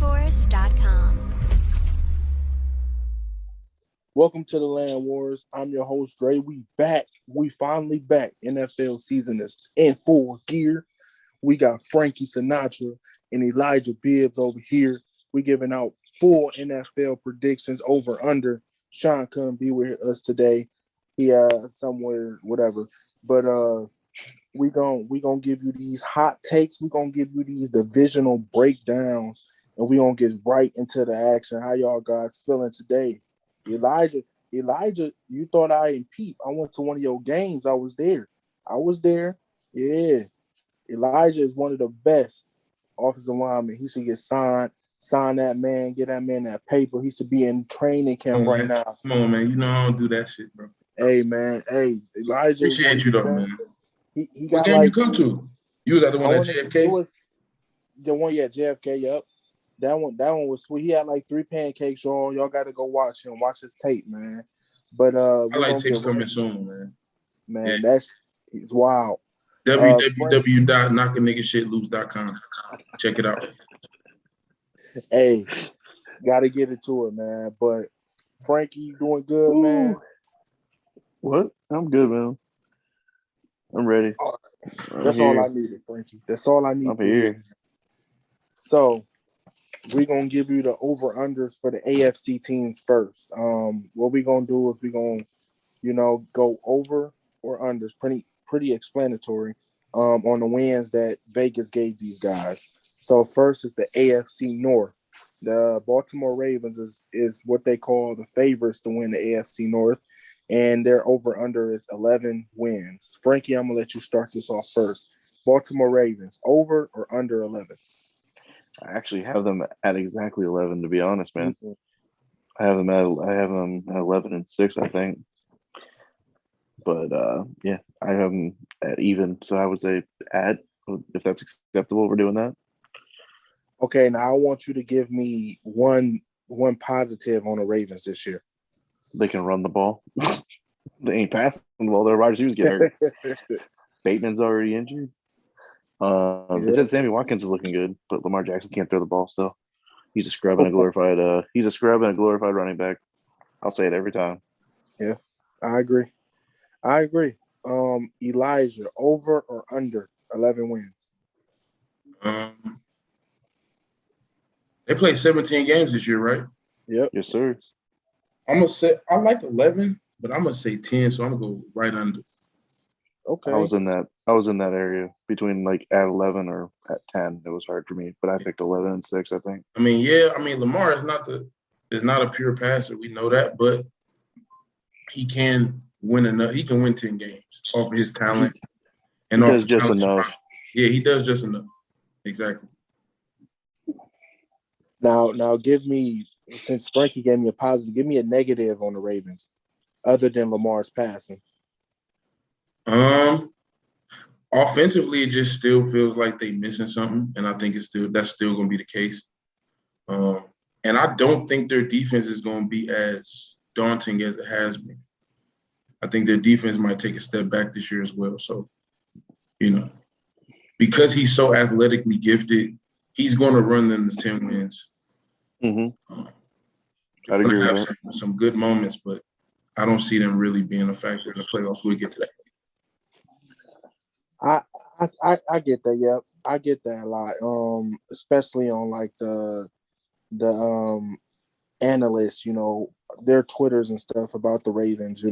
RockForest.com. Welcome to the Land Wars. I'm your host, Dre. We back. We finally back. NFL season is in full gear. We got Frankie Sinatra and Elijah Bibbs over here. We giving out full NFL predictions over under. Sean couldn't be with us today. He somewhere, whatever. But we gonna give you these hot takes. We're gonna give you these divisional breakdowns, and we gonna get right into the action. How y'all guys feeling today? Elijah, you thought I ain't peep. I went to one of your games. I was there. Yeah. Elijah is one of the best offensive linemen. He should get signed. Sign that man. Get that man that paper. He should be in training camp right now. Come on, man. You know I don't do that shit, bro. Hey, man. Hey, Elijah. Appreciate you, though, man. He what got game you come to? You was at the one at JFK? It was the one, yeah, JFK, yep. That one was sweet. He had like 3 pancakes, y'all. Y'all got to go watch him. Watch his tape, man. But I like tapes coming soon, man. Man, yeah. It's wild. www.knockaniggaShitLoose.com. Check it out. Hey, got to get it to it, man. But Frankie, you doing good, man? What? I'm good, man. I'm ready. That's all I needed, Frankie. That's all I need. I'm here. So we're going to give you the over-unders for the AFC teams first. What we're going to do is we're going to, go over or unders. Pretty explanatory on the wins that Vegas gave these guys. So first is the AFC North. The Baltimore Ravens is what they call the favorites to win the AFC North, and their over-under is 11 wins. Frankie, I'm going to let you start this off first. Baltimore Ravens, over or under 11? I actually have them at exactly 11, to be honest, man. Mm-hmm. I have them at 11-6, I think. But yeah, I have them at even. So I would say add, if that's acceptable. We're doing that. Okay, now I want you to give me one positive on the Ravens this year. They can run the ball. They ain't passing the ball. Their wide receivers get hurt. Bateman's already injured. They said Sammy Watkins is looking good, but Lamar Jackson can't throw the ball still. He's a scrub and a glorified running back. I'll say it every time. Yeah, I agree. Elijah, over or under 11 wins? They played 17 games this year, right? Yep. Yes, sir. I'm gonna say I like 11, but I'm gonna say 10, so I'm gonna go right under. Okay. I was in that area between like at 11 or at 10. It was hard for me, but I picked 11-6, I think. Lamar is not a pure passer. We know that, but he can win enough. He can win 10 games off of his talent and off just enough. Yeah, he does just enough. Exactly. Now give me, since Frankie gave me a positive, give me a negative on the Ravens, other than Lamar's passing. Offensively, it just still feels like they missing something, and I think that's still going to be the case. And I don't think their defense is going to be as daunting as it has been. I think their defense might take a step back this year as well. So, because he's so athletically gifted, he's going to run them to 10 wins. Mm-hmm. I'd agree with that. Some good moments, but I don't see them really being a factor in the playoffs. We'll get to that. I get that. Yep, I get that a lot. Especially on like the analysts, their Twitters and stuff about the Ravens.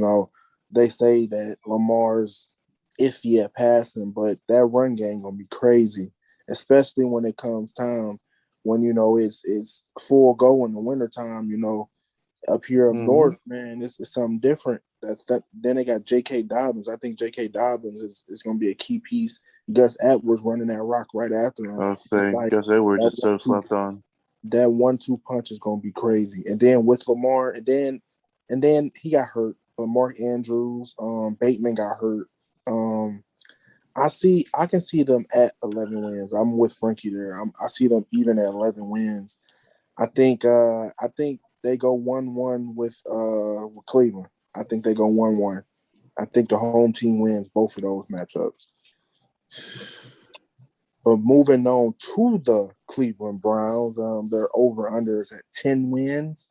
They say that Lamar's iffy at passing, but that run game gonna be crazy, especially when it comes time when it's full go in the wintertime. Up here up north, man, it's something different. Then they got J.K. Dobbins. I think J.K. Dobbins is going to be a key piece. Gus Edwards running that rock right after him. I was saying Gus Edwards is so slept on. That 1-2 punch is going to be crazy. And then with Lamar, and then he got hurt. But Mark Andrews, Bateman got hurt. I can see them at 11 wins. I'm with Frankie there. I see them even at 11 wins. I think they go 1-1 with Cleveland. I think they go 1-1. I think the home team wins both of those matchups. But moving on to the Cleveland Browns, their over-under is at 10 wins.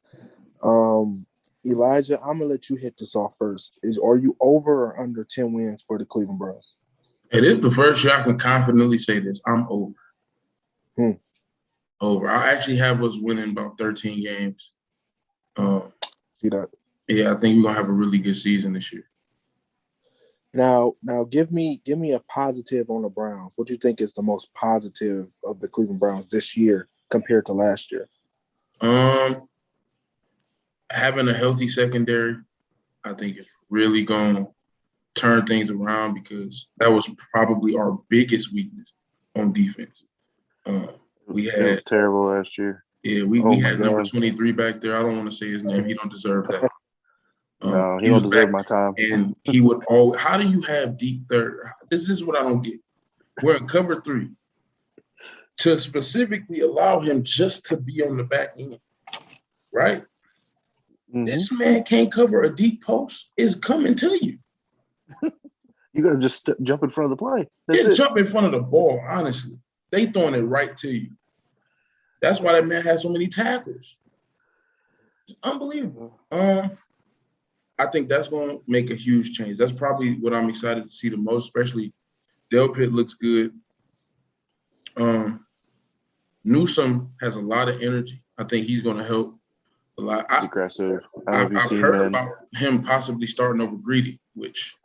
Elijah, I'm going to let you hit this off first. Are you over or under 10 wins for the Cleveland Browns? It is the first year I can confidently say this. I'm over. Over. I actually have us winning about 13 games. See that? Yeah, I think we're going to have a really good season this year. Now, give me a positive on the Browns. What do you think is the most positive of the Cleveland Browns this year compared to last year? Having a healthy secondary, I think is really going to turn things around because that was probably our biggest weakness on defense. We had terrible last year. Yeah, we had number 23 back there. I don't want to say his name. He don't deserve that. No, he don't deserve my time. And he would always – how do you have deep third? This is what I don't get. We're in cover 3 to specifically allow him just to be on the back end, right? Mm-hmm. This man can't cover a deep post. It's coming to you. You got to just jump in front of the play. Jump in front of the ball, honestly. They throwing it right to you. That's why that man has so many tackles. It's unbelievable. I think that's going to make a huge change. That's probably what I'm excited to see the most, especially Delpit looks good. Newsome has a lot of energy. I think he's going to help a lot. He's aggressive. I've heard about him possibly starting over Greedy, which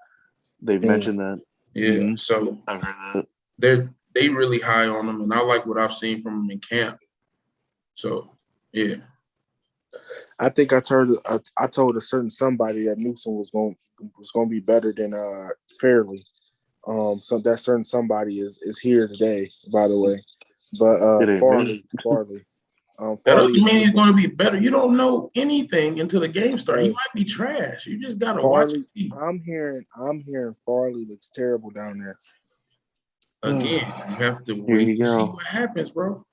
they've mentioned that. Yeah, so I've heard that. They really high on him, and I like what I've seen from him in camp. So, yeah. I think I told a certain somebody that Newsom was going to be better than Fairley. So that certain somebody is here today, by the way. But Farley. That doesn't mean he's going to be better. You don't know anything until the game starts. He might be trash. You just got to watch. I'm hearing Farley looks terrible down there. Again, you have to wait to see what happens, bro.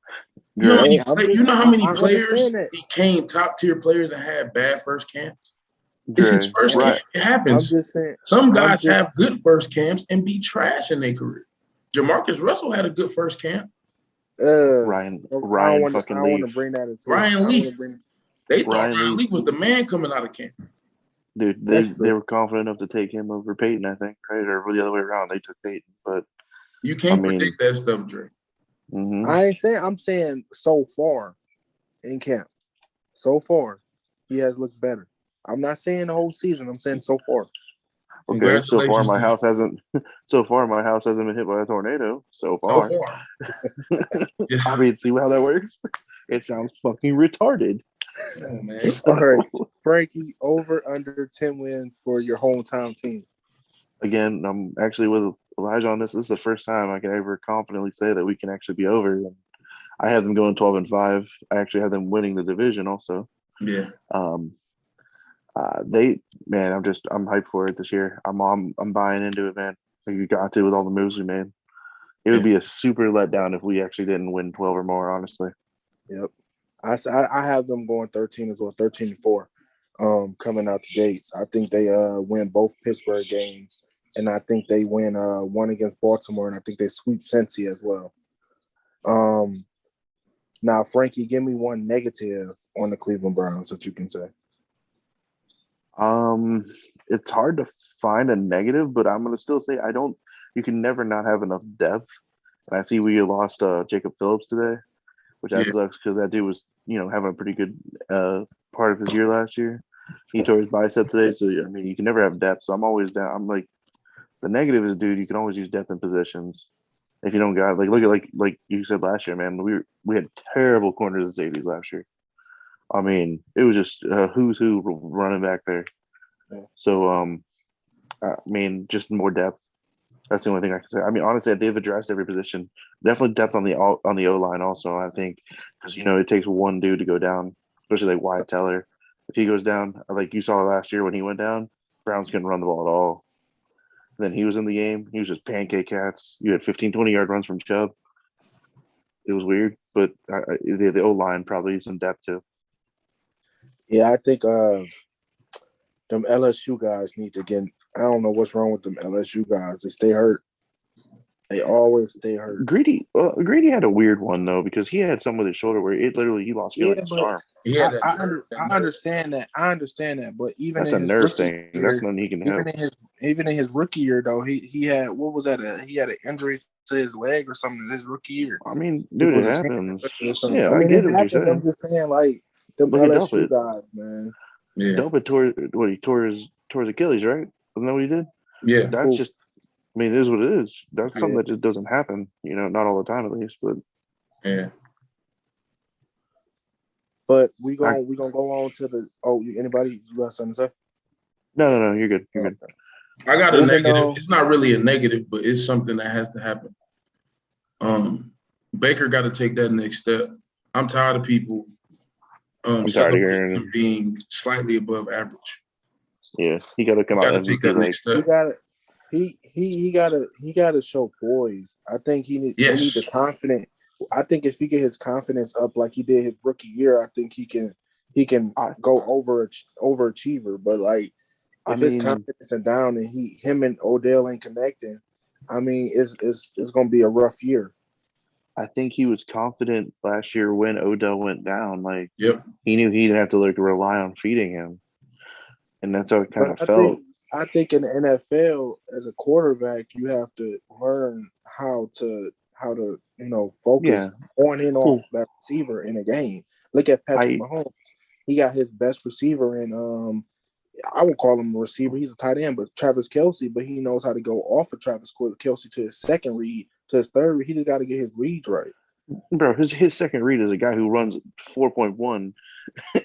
You know how many players became top-tier players and had bad first camps? It's his first camp. It happens. I'm just saying. Some guys have good first camps and be trash in their career. Jamarcus Russell had a good first camp. Ryan fucking I Leaf. Want to bring that into Ryan Leaf. They thought Ryan Leaf was the man coming out of camp. Dude, they were confident enough to take him over Peyton, I think, right? Or the other way around. They took Peyton, but you can't predict that stuff, Dre. Mm-hmm. I ain't saying. I'm saying so far in camp. So far, he has looked better. I'm not saying the whole season. I'm saying so far. Okay, so far my house hasn't been hit by a tornado. So far. I mean, see how that works? It sounds fucking retarded. Oh, man. All right, Frankie, over under 10 wins for your hometown team. Again, I'm actually with Elijah on this. This is the first time I can ever confidently say that we can actually be over. And I have them going 12-5. I actually have them winning the division also. Yeah. I'm hyped for it this year. I'm buying into it, man. You got to with all the moves we made. It would be a super letdown if we actually didn't win 12 or more, honestly. Yep. I have them going 13 as well, 13-4, coming out the gates. I think they win both Pittsburgh games, and I think they win one against Baltimore, and I think they sweep Cincy as well. Now, Frankie, give me one negative on the Cleveland Browns that you can say. It's hard to find a negative, but I'm going to still say you can never not have enough depth. And I see we lost Jacob Phillips today, which sucks because that dude was, having a pretty good part of his year last year. He tore his bicep today. So, I mean, you can never have depth. So I'm always down. I'm like, the negative is, dude, you can always use depth in positions. If you don't got, look at, like you said last year, man, we had terrible corners and safeties last year. I mean, it was just who's who running back there. Yeah. So, I mean, just more depth. That's the only thing I can say. I mean, honestly, they've addressed every position. Definitely depth on the O-line also, I think, because, it takes one dude to go down, especially like Wyatt Teller. If he goes down, like you saw last year when he went down, Browns couldn't run the ball at all. And then he was in the game. He was just pancake cats. You had 15, 20-yard runs from Chubb. It was weird, but the O-line probably needs some depth too. Yeah, I think them LSU guys need to get – I don't know what's wrong with them LSU guys. They stay hurt. They always stay hurt. Greedy had a weird one though because he had some with his shoulder where it literally he lost feeling in his But arm. He had that nerve. I understand that. I understand that. But even That's in a his nerve rookie thing. year, That's nothing he can help. even in his rookie year though, he had what was that? He had an injury to his leg or something in his rookie year. I mean, It dude, it was his happens. hamstring or Yeah, I I mean, get it what you're happens. I'm saying. just saying, like them Look at LSU Delpit. guys, man. Yeah. Delpit tore his Achilles, right? Wasn't that what he did? Yeah. That's just. I mean, it is what it is. That's something Yeah. that just doesn't happen. You know, not all the time at least, but. Yeah. But we gonna go on to the. Oh, anybody you got something to say? No, you're good. You're good. I got a Moving negative. on. It's not really a negative, but it's something that has to happen. Baker got to take that next step. I'm tired of people I'm tired of celebrating hearing. him being slightly above average. Yeah, he got to come out Got to take that MVP. next He step. got it. He gotta show poise. I think they need the confidence. I think if he get his confidence up like he did his rookie year, I think he can go overachiever. But like if his confidence is down and him and Odell ain't connecting, I mean it's gonna be a rough year. I think he was confident last year when Odell went down. Like Yep. he knew he didn't have to rely on feeding him, and that's how it kind of felt. I think in the NFL as a quarterback, you have to learn how to focus on and off that receiver in a game. Look at Patrick Mahomes. He got his best receiver in I would call him a receiver. He's a tight end, but Travis Kelce, but he knows how to go off of Travis Kelce to his second read, to his third read. He just got to get his reads right. Bro, his second read is a guy who runs 4.1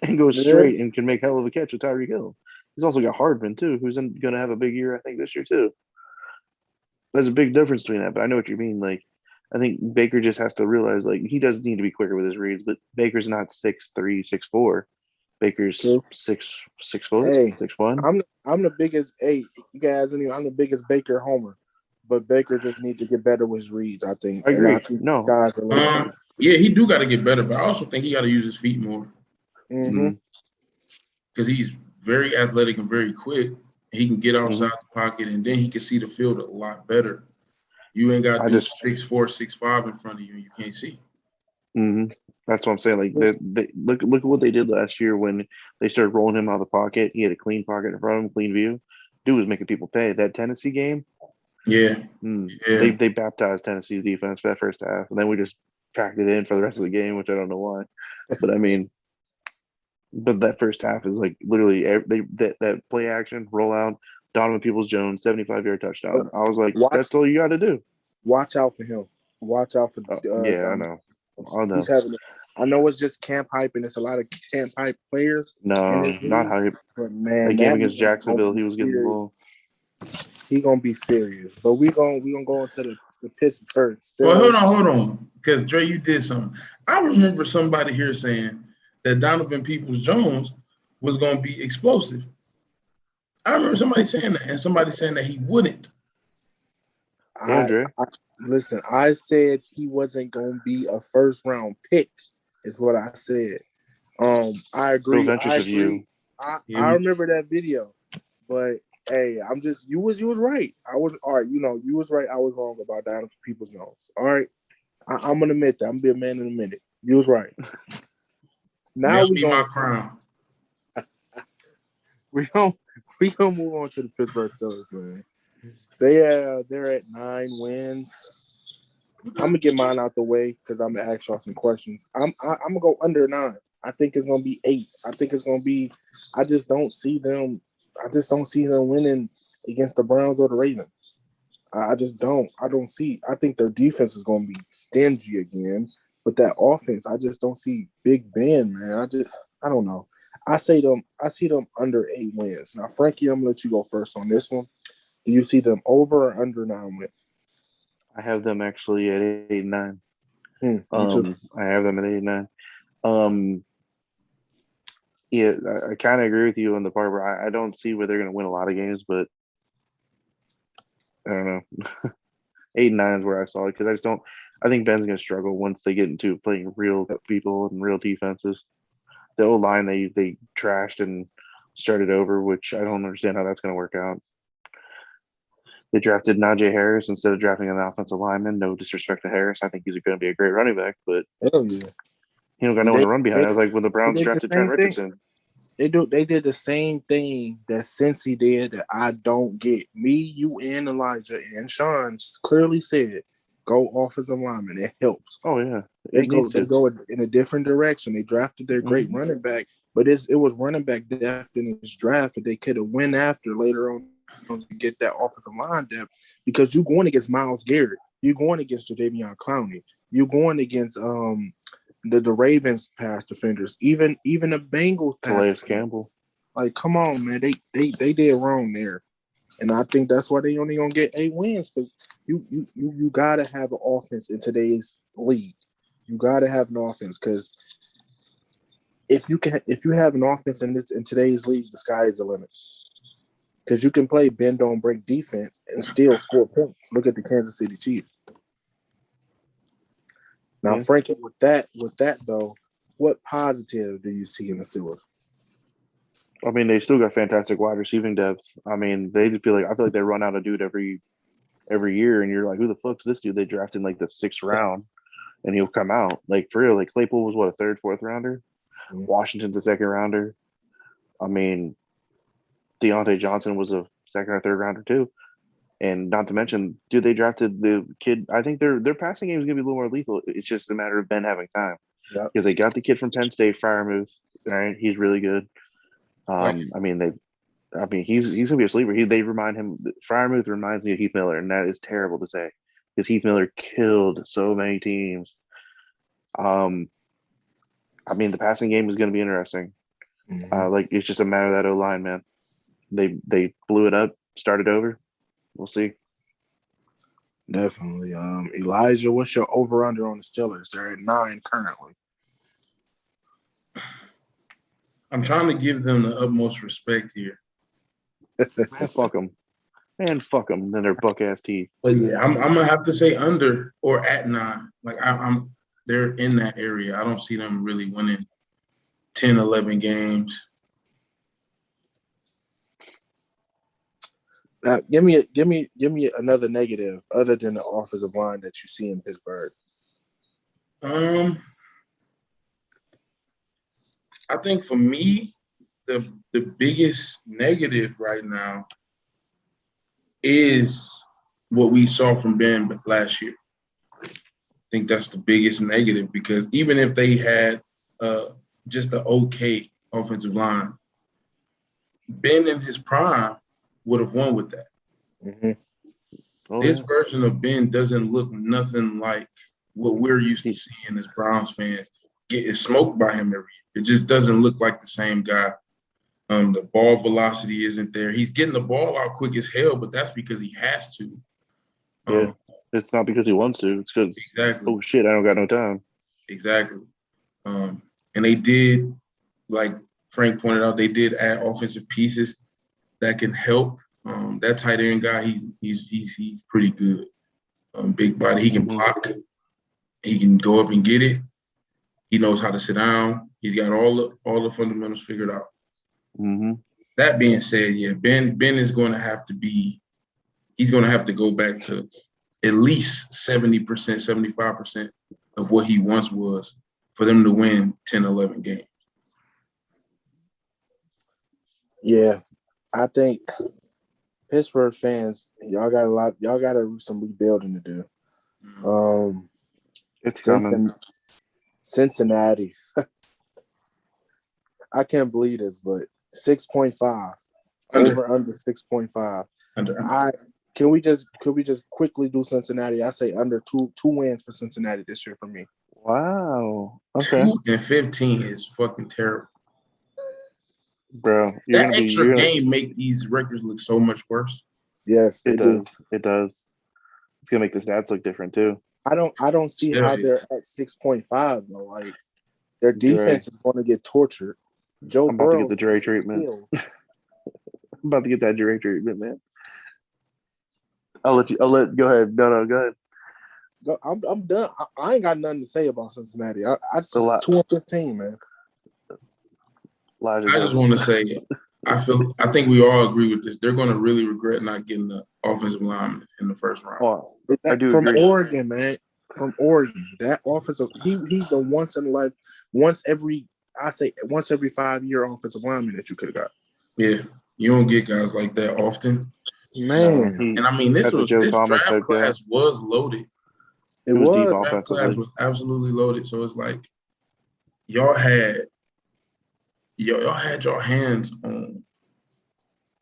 and goes straight and can make hell of a catch with Tyreek Hill. He's also got Hardman, too, who's going to have a big year, I think, this year, too. There's a big difference between that, but I know what you mean. Like, I think Baker just has to realize, like, he does need to be quicker with his reads, but Baker's not 6'3", 6'4". Baker's 6 foot, hey, 6'1". I'm the biggest. Hey, you guys, I'm the biggest Baker homer, but Baker just needs to get better with his reads. I think. I agree. Guys are yeah, he do got to get better, but I also think he got to use his feet more. Mm-hmm. Because he's very athletic and very quick. He can get outside the pocket, and then he can see the field a lot better. You ain't got to do 6'4", 6'5" in front of you, and you can't see. Mm-hmm. That's what I'm saying. Like, they look at what they did last year when they started rolling him out of the pocket. He had a clean pocket in front of him, clean view. Dude was making people pay. That Tennessee game, they baptized Tennessee's defense for that first half, and then we just packed it in for the rest of the game, which I don't know why. But I mean, but that first half is like literally that play action rollout. Donovan Peoples-Jones 75-yard touchdown. I was like, that's all you got to do. Watch out for him. Watch out for. I know. He's having. I know it's just camp hype, and it's a lot of camp hype players. No, not hype. But man, that game against Jacksonville, he was getting the ball. He gonna be serious. But we gonna go into the Pittsburgh. Well, hold on, because Dre, you did something. I remember somebody here saying that Donovan Peoples-Jones was gonna be explosive. I remember somebody saying that, and somebody saying that he wouldn't. Listen, I said he wasn't going to be a first-round pick, is what I said. I agree. I remember that video, but hey, you was right. I was all right. You was right. I was wrong about Donovan Peoples-Jones. All right, I'm gonna admit that. I'm gonna be a man in a minute. You was right. Now we gonna my crown. we gonna move on to the Pittsburgh Steelers, man. They're at 9 wins. I'm gonna get mine out the way because I'm gonna ask y'all some questions. I'm gonna go under 9. I think it's gonna be 8. I think it's gonna be. I just don't see them winning against the Browns or the Ravens. I just don't. I don't see. I think their defense is gonna be stingy again, but that offense, I just don't see Big Ben, man. I don't know. I see them under 8 wins. Now, Frankie, I'm gonna let you go first on this one. Do you see them over or under 9 wins? I have them actually at 8-9. I have them at 8-9. Yeah, I kind of agree with you on the part where I don't see where they're going to win a lot of games, but I don't know. 8-9 is where I saw it because I think Ben's going to struggle once they get into playing real people and real defenses. The old line they trashed and started over, which I don't understand how that's going to work out. They drafted Najee Harris instead of drafting an offensive lineman. No disrespect to Harris. I think he's going to be a great running back, but Hell yeah. he don't got no one to run behind. I was like when the Browns They did the drafted Trent same thing. Richardson. They did the same thing that Cincy did that I don't get. Me, you, and Elijah and Sean clearly said, go offensive lineman. It helps. Oh yeah, They go in a different direction. They drafted their great running back, but it was running back depth in this draft that they could have went after later on to get that offensive line depth, because you're going against Myles Garrett, you're going against Jadeveon Clowney, you're going against the Ravens pass defenders, even the Bengals pass Calais defenders. Campbell. Like, come on, man, they did wrong there, and I think that's why they only gonna get 8 wins, because you gotta have an offense in today's league. You gotta have an offense, because if you have an offense in today's league, the sky is the limit. Because you can play bend don't break defense and still score points. Look at the Kansas City Chiefs. Now, Frankie, with that though, what positive do you see in the Steelers? I mean, they still got fantastic wide receiving depth. I mean, I feel like they run out of dude every year, and you're like, who the fuck's this dude? They drafted in like the 6th round, and he'll come out. Like, for real, like Claypool was what, a 3rd, 4th rounder? Mm-hmm. Washington's a 2nd rounder. I mean, Deontay Johnson was a 2nd or 3rd rounder too. And not to mention, dude, they drafted the kid. I think their passing game is gonna be a little more lethal. It's just a matter of Ben having time. Yep. Because they got the kid from Penn State, Freiermuth. Right, he's really good. Right. He's gonna be a sleeper. They remind him. Freiermuth reminds me of Heath Miller, and that is terrible to say because Heath Miller killed so many teams. The passing game is gonna be interesting. Mm-hmm. It's just a matter of that O-line, man. They blew it up, started over. We'll see. Definitely. Elijah, what's your over-under on the Steelers? They're at 9 currently. I'm trying to give them the utmost respect here. Man, fuck them. Then they're buck-ass teeth. But yeah, I'm gonna have to say under or at 9. Like they're in that area. I don't see them really winning 10, 11 games. Now, give me another negative other than the offensive line that you see in Pittsburgh. I think for me, the biggest negative right now is what we saw from Ben last year. I think that's the biggest negative, because even if they had just an okay offensive line, Ben in his prime would have won with that. Mm-hmm. This version of Ben doesn't look nothing like what we're used to seeing as Browns fans getting smoked by him every year. It just doesn't look like the same guy. The ball velocity isn't there. He's getting the ball out quick as hell, but that's because he has to. It's not because he wants to. It's because, exactly. Oh, shit, I don't got no time. Exactly. And they did, like Frank pointed out, they did add offensive pieces that can help. That tight end guy, he's pretty good. Big body. He can block. He can go up and get it. He knows how to sit down. He's got all the fundamentals figured out. Mm-hmm. That being said, yeah, Ben is going to have to be. He's going to have to go back to at least 70%, 75% of what he once was for them to win 10, 11 games. Yeah, I think Pittsburgh fans, y'all got some rebuilding to do. It's coming. Cincinnati. I can't believe this, but 6.5 over under 6.5. Can we just quickly do Cincinnati? I say under two wins for Cincinnati this year for me. Wow. Okay. 2-15 is fucking terrible. Bro, that extra game make these records look so much worse. Yes, it does. It does. It's gonna make the stats look different too. I don't see how they're at 6.5 though. Like their defense is going to get tortured. I'm about to get the Dre treatment. I'm about to get that Dre treatment, man. Go ahead. No, go ahead. I'm done. I ain't got nothing to say about Cincinnati. I just 2-15, man. I just want to say I think we all agree with this. They're going to really regret not getting the offensive lineman in the first round. Well, I do from agree. Oregon, man. From Oregon, that offensive he's a once every 5-year offensive lineman that you could have got. Yeah, you don't get guys like that often. Man, And I mean, this Thomas draft class was loaded. it was deep was. Draft class offensively. was absolutely loaded. So it's like y'all had your hands on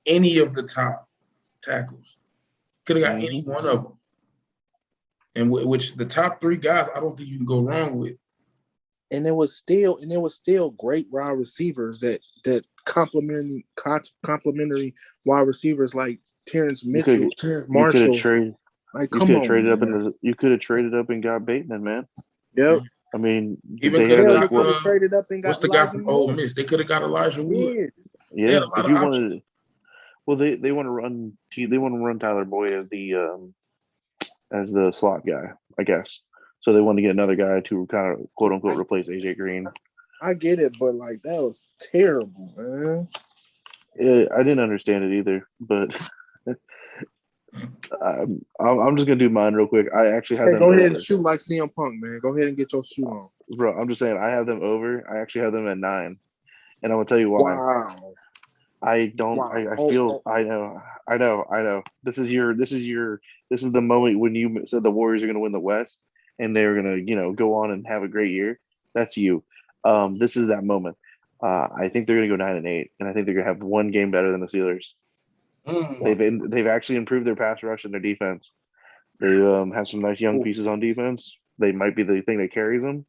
any of the top tackles. Could have got any one of them. And which the top 3 guys, I don't think you can go wrong with. And there was still great wide receivers that complementary wide receivers like Terrence Mitchell, Terrence Marshall. You could have traded up and got Bateman, man. Yep. I mean, Even could have traded up and got what's the guy from Ole Miss? They could have got Elijah Wood. Yeah, if you wanted, well, they want to run. They want to run Tyler Boyd as the slot guy, I guess. So they want to get another guy to kind of quote unquote replace AJ Green. I get it, but like that was terrible, man. I didn't understand it either, but I'm just gonna do mine real quick. I actually have them. Go ahead and shoot like CM Punk, man. Go ahead and get your shoot on, bro. I'm just saying I have them over. I actually have them at 9, and I'm gonna tell you why. Wow. I don't. Wow. I feel. I know. This is the moment when you said the Warriors are gonna win the West and they're gonna go on and have a great year. That's you. This is that moment. I think they're gonna go 9-8, and I think they're gonna have one game better than the Steelers. They've actually improved their pass rush and their defense. They have some nice young pieces on defense. They might be the thing that carries them.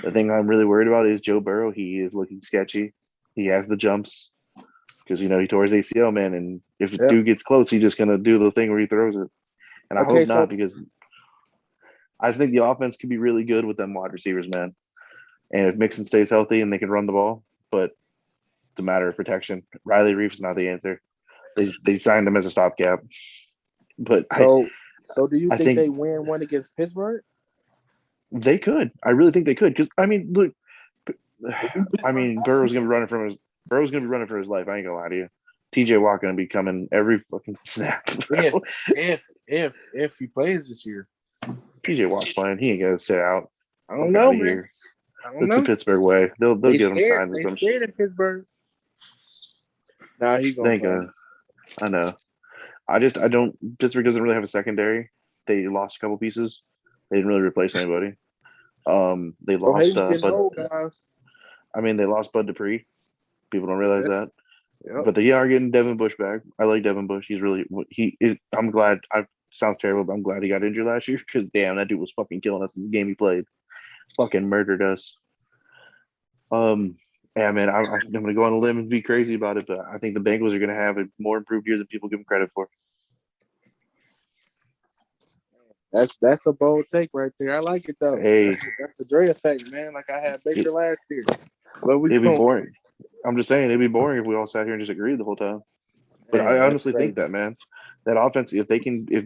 The thing I'm really worried about is Joe Burrow. He is looking sketchy. He has the jumps because he tore his ACL, man. And if the dude gets close, he's just gonna do the thing where he throws it. And I hope not, because I think the offense could be really good with them wide receivers, man. And if Mixon stays healthy and they can run the ball, but it's a matter of protection. Riley Reeves is not the answer. They signed him as a stopgap. But so do you think they win one against Pittsburgh? They could. I really think they could. Because look, Burrow's gonna be running for his life. I ain't gonna lie to you. TJ Watt gonna be coming every fucking snap. If he plays this year. TJ Watt's playing. He ain't gonna sit out. I don't know, man. It's the Pittsburgh way. They'll get him signed. They scared in Pittsburgh. Nah, he gonna play. I know. Pittsburgh doesn't really have a secondary. They lost a couple pieces. They didn't really replace anybody. They lost they lost Bud Dupree. People don't realize that. Yep. But they are getting Devin Bush back. I like Devin Bush. I'm glad. Sounds terrible, but I'm glad he got injured last year because damn, that dude was fucking killing us in the game he played. Fucking murdered us. Yeah, man, I'm going to go on a limb and be crazy about it, but I think the Bengals are going to have a more improved year than people give them credit for. That's a bold take right there. I like it though. Hey, that's the Dre effect, man. Like I had Baker last year. But it'd be boring. I'm just saying it'd be boring if we all sat here and just agreed the whole time. But I honestly think that, man, that offense, if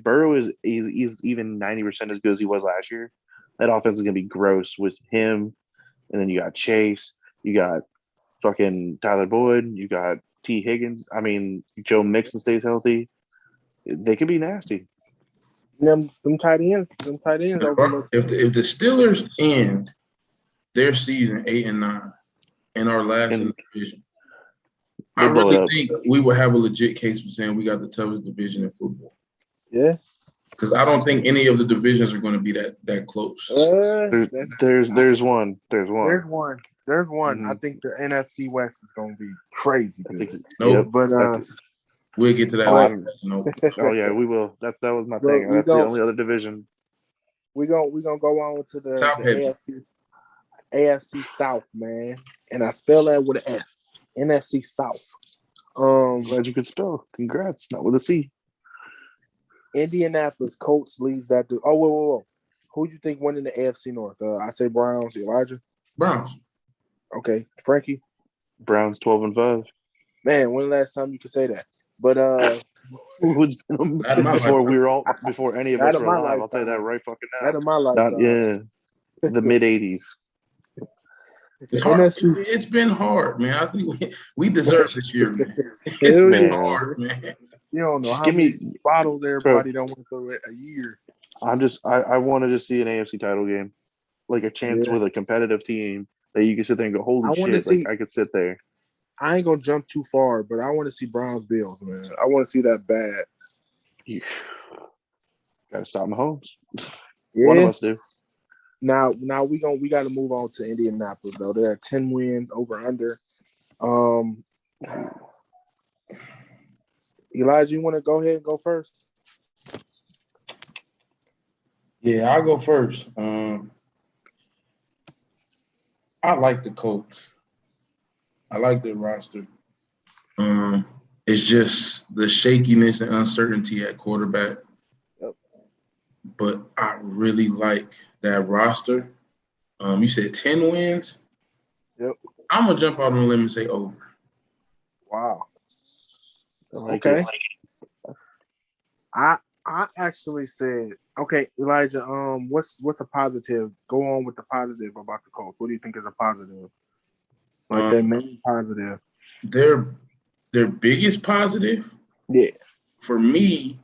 Burrow is even 90% as good as he was last year, that offense is going to be gross with him. And then you got Chase, you got fucking Tyler Boyd, you got T. Higgins. I mean, Joe Mixon stays healthy. They could be nasty. Them tight ends. If the Steelers end their season 8-9 and are last in the division, I really think we will have a legit case for saying we got the toughest division in football. Yeah. Because I don't think any of the divisions are going to be that close. There's one. Mm-hmm. I think the NFC West is going to be crazy. We'll get to that later. Nope. Oh yeah, we will. That was my thing. That's the only other division. We're gonna go on to the AFC South, man. And I spell that with an F. NFC South. Glad you could spell. Congrats. Not with a C. Indianapolis Colts leads that. Whoa. Who do you think won in the AFC North? I say Browns. Elijah? Browns. Okay. Frankie? Browns 12-5. Man, when the last time you could say that? But before any of us were alive, I'll tell you that right fucking now. Out of my lifetime. The mid-80s. It's hard. NFC. It's been hard, man. I think we deserve this year, man. It's Hell been yeah. hard, man. You don't know Just how give many me, bottles bro. everybody don't went through it a year. I want to just see an AFC title game, like a chance Yeah. with a competitive team that you can sit there and go, holy I want to shit! Like see. I could sit there. I ain't gonna jump too far, but I want to see Browns Bills, man. I want to see that bad. You gotta stop Mahomes. Yeah. One of us do. Now we got to move on to Indianapolis though. They're at 10 wins over under. Elijah, you want to go ahead and go first? Yeah, I'll go first. I like the Colts. I like their roster. It's just the shakiness and uncertainty at quarterback. Yep. But I really like that roster. You said 10 wins? Yep. I'm going to jump out on a limb and say over. Wow. Like okay. it. I actually said, okay, Elijah, what's a positive? Go on with the positive about the Colts. What do you think is a positive? Like their main positive. Their biggest positive, yeah, for me,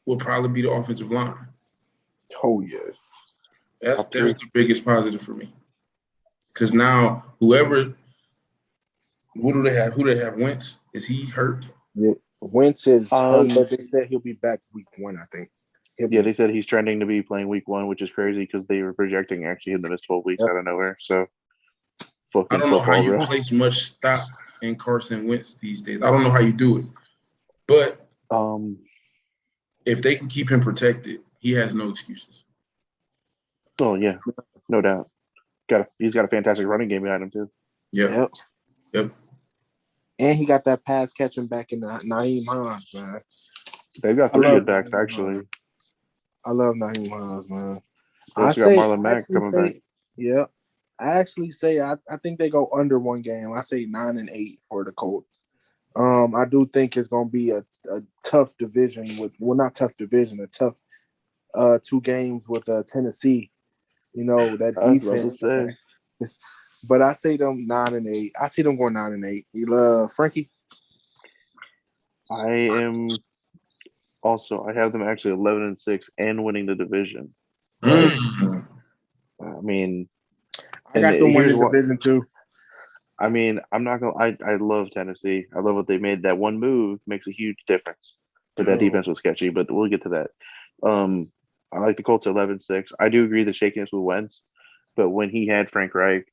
will probably be the offensive line. Oh yeah. That's the biggest positive for me. Because now who do they have? Who do they have? Wentz? Is he hurt? Yeah. Wentz is hurt, but they said he'll be back week 1, I think. They said he's trending to be playing week 1, which is crazy because they were projecting actually him to miss 12 weeks out of nowhere. So, I don't know how you place much stock in Carson Wentz these days. I don't know how you do it, but if they can keep him protected, he has no excuses. Oh yeah, no doubt. He's got a fantastic running game behind him too. Yep. And he got that pass catching back in Naeem Hines, man. They've got 3 good backs, actually. I love Naeem Hines, man. They also got Marlon Mack coming back. Yeah. I actually say I think they go under 1 game. I say 9-8 for the Colts. I do think it's gonna be a tough division not tough division, a tough 2 games with Tennessee. You know, that defense. But I say them 9-8. I see them going 9-8. You love Frankie? I have them actually 11-6 and winning the division. Like, I mean, I got them winning the division too. I mean, I'm not gonna. I love Tennessee. I love what they made. That one move makes a huge difference. But that defense was sketchy. But we'll get to that. I like the Colts 11-6. I do agree the shakiness with Wentz, but when he had Frank Reich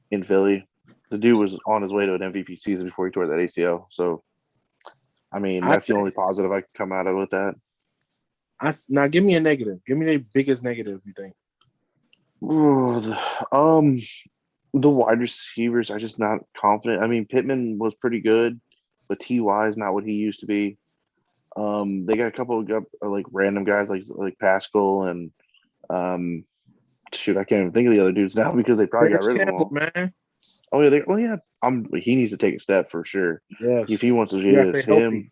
in Philly, the dude was on his way to an MVP season before he tore that ACL. So, I mean, that's the only positive I can come out of with that. Now, give me a negative. Give me the biggest negative you think. The wide receivers, I'm just not confident. I mean, Pittman was pretty good, but T.Y. is not what he used to be. They got a couple of like random guys like Pascal and I can't even think of the other dudes now because they probably got rid of them all. Man. Oh yeah, he needs to take a step for sure. Yes. If he wants to him. Healthy.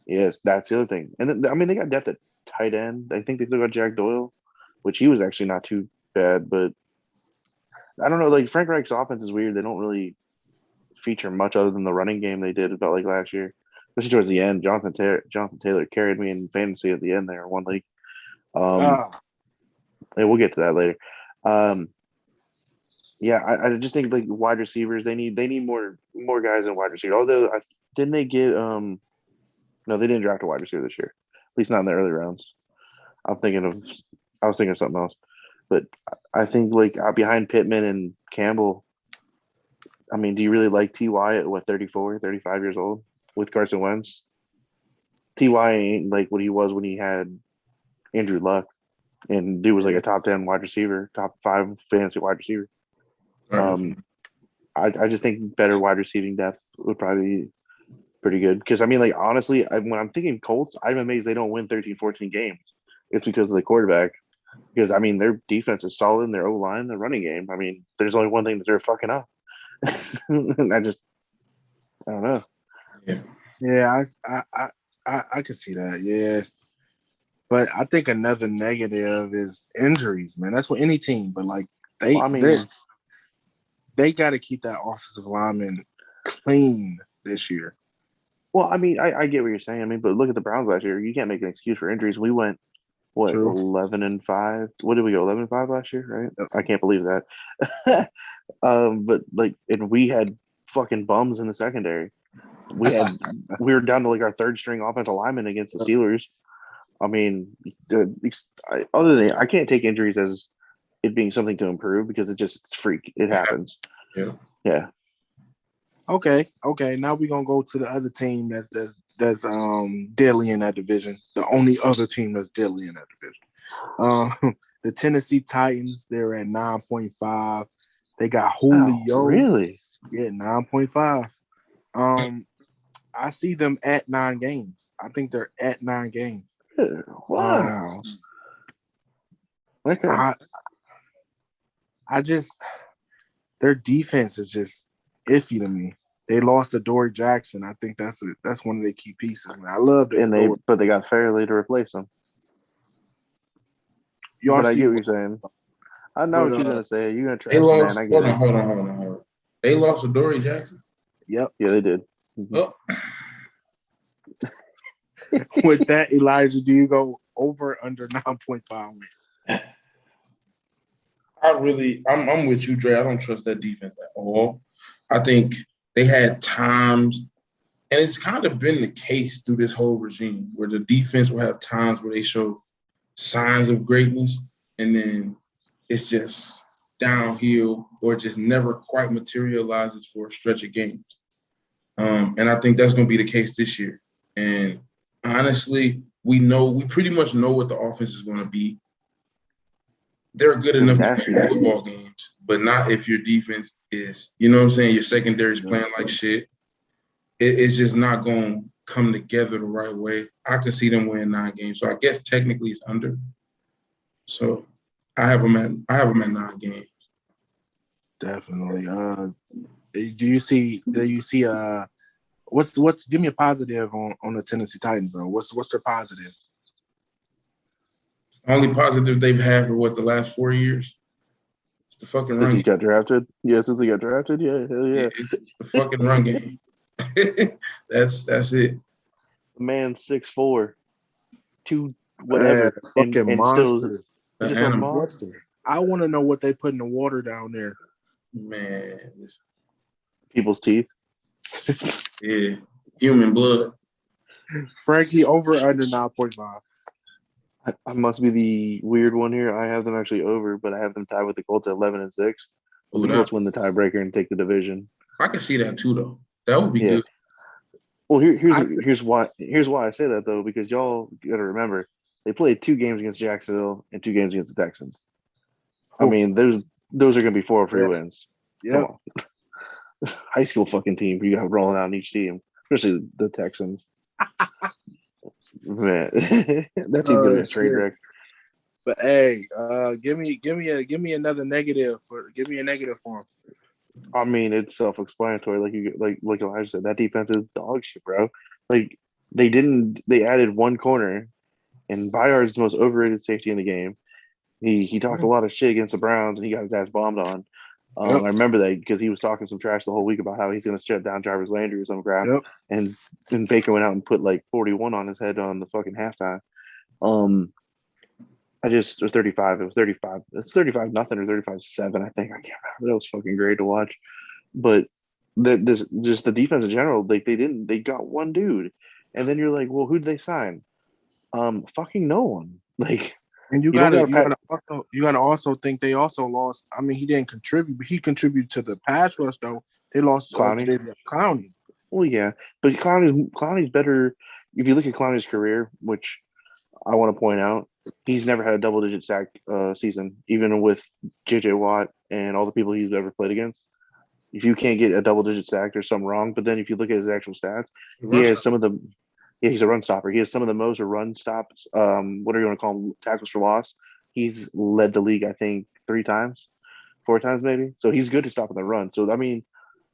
Yes, that's the other thing. And then, I mean, they got depth at tight end. I think they still got Jack Doyle, which he was actually not too bad, but I don't know. Like Frank Reich's offense is weird. They don't really feature much other than the running game they did about like last year, especially towards the end. Jonathan Taylor carried me in fantasy at the end there, 1 league. Yeah, we'll get to that later. Yeah, I just think like wide receivers, they need more guys in wide receiver. Although didn't they get no, they didn't draft a wide receiver this year. At least not in the early rounds. I was thinking of something else. But I think like behind Pittman and Campbell, I mean, do you really like T.Y. at 34, 35 years old with Carson Wentz? T.Y. ain't like what he was when he had Andrew Luck. And dude was like a top 10 wide receiver, top 5 fantasy wide receiver. I just think better wide receiving depth would probably be pretty good. Because, I mean, like, honestly, when I'm thinking Colts, I'm amazed they don't win 13, 14 games. It's because of the quarterback. Because, I mean, their defense is solid in their O-line, their running game. I mean, there's only one thing that they're fucking up. And I don't know. Yeah, I can see that. Yeah. But I think another negative is injuries, man. That's what any team, but like they got to keep that offensive lineman clean this year. Well, I mean, I get what you're saying. I mean, but look at the Browns last year. You can't make an excuse for injuries. We went, what, True. 11-5? What did we go, 11-5 last year, right? Yep. I can't believe that. But like, and we had fucking bums in the secondary. We were down to like our third string offensive lineman against the Steelers. I mean, other than I can't take injuries as it being something to improve because it's freak. It happens. Yeah. Okay. Now we're gonna go to the other team that's deadly in that division. The only other team that's deadly in that division. The Tennessee Titans. They're at 9.5. They got Julio. Oh, really? Yeah, 9.5. I see them at 9 games. I think they're at 9 games. Wow. Okay. I just their defense is just iffy to me. They lost to Dory Jackson. I think that's one of their key pieces. I love it. But they got Fairley to replace them. But I get what you're saying. I know what you're gonna say. You're gonna trash the man. I get it. Hold on. They lost to Dory Jackson. Yep. Yeah, they did. Mm-hmm. Oh. With that, Elijah, do you go over or under 9.5 wins? I'm with you, Dre. I don't trust that defense at all. I think they had times, and it's kind of been the case through this whole regime, where the defense will have times where they show signs of greatness, and then it's just downhill or just never quite materializes for a stretch of games. And I think that's going to be the case this year. And honestly, we pretty much know what the offense is going to be. They're good enough to win football games, but not if your defense is, you know what I'm saying, your secondary is playing like shit. It's just not going to come together the right way. I could see them winning 9 games. So I guess technically it's under. So I have them at 9 games. Definitely. Do you see what's give me a positive on the Tennessee Titans though? What's their positive? Only positive they've had for the last 4 years? It's the fucking run game. Since he got drafted? Yeah, since he got drafted? Yeah, hell yeah. It's the fucking run game. That's it. The man's 6'4", 2 whatever. Fucking monster. Still just a monster. I want to know what they put in the water down there. Man. People's teeth. Yeah. Human blood. Frankie, over under 9.5. I must be the weird one here. I have them actually over, but I have them tied with the Colts at 11-6. The Colts win the tiebreaker and take the division. I can see that too, though. That would be good. Well, here's why I say that though, because y'all got to remember they played 2 games against Jacksonville and 2 games against the Texans. I mean, those are going to be 4 free wins. Yeah. High school fucking team you got rolling out in each team, especially the Texans. Man, that team's gonna be a trade wreck. But hey, give me another negative for him. I mean, it's self-explanatory. Like Elijah said, that defense is dog shit, bro. Like they added 1 corner, and Byard's the most overrated safety in the game. He talked a lot of shit against the Browns, and he got his ass bombed on. I remember that because he was talking some trash the whole week about how he's going to shut down Jarvis Landry or some crap. And Baker went out and put like 41 on his head on the fucking halftime. Or 35. It was 35. It's 35-0 or 35-7. I think I can't remember. That was fucking great to watch. But just the defense in general, like they got 1 dude, and then you're like, well, who'd they sign? Fucking no one. Like. And you gotta also think they also lost. I mean, he didn't contribute, but he contributed to the pass rush though. They lost Clowney. Well, yeah, but Clowney's better. If you look at Clowney's career, which I want to point out, he's never had a double-digit sack season, even with J.J. Watt and all the people he's ever played against. If you can't get a double-digit sack, there's something wrong. But then if you look at his actual stats, he has some of the. Yeah, he's a run stopper. He has some of the most run stops. What do you want to call them? Tackles for loss. He's led the league, I think, 4 times maybe. So he's good at stopping the run. So I mean,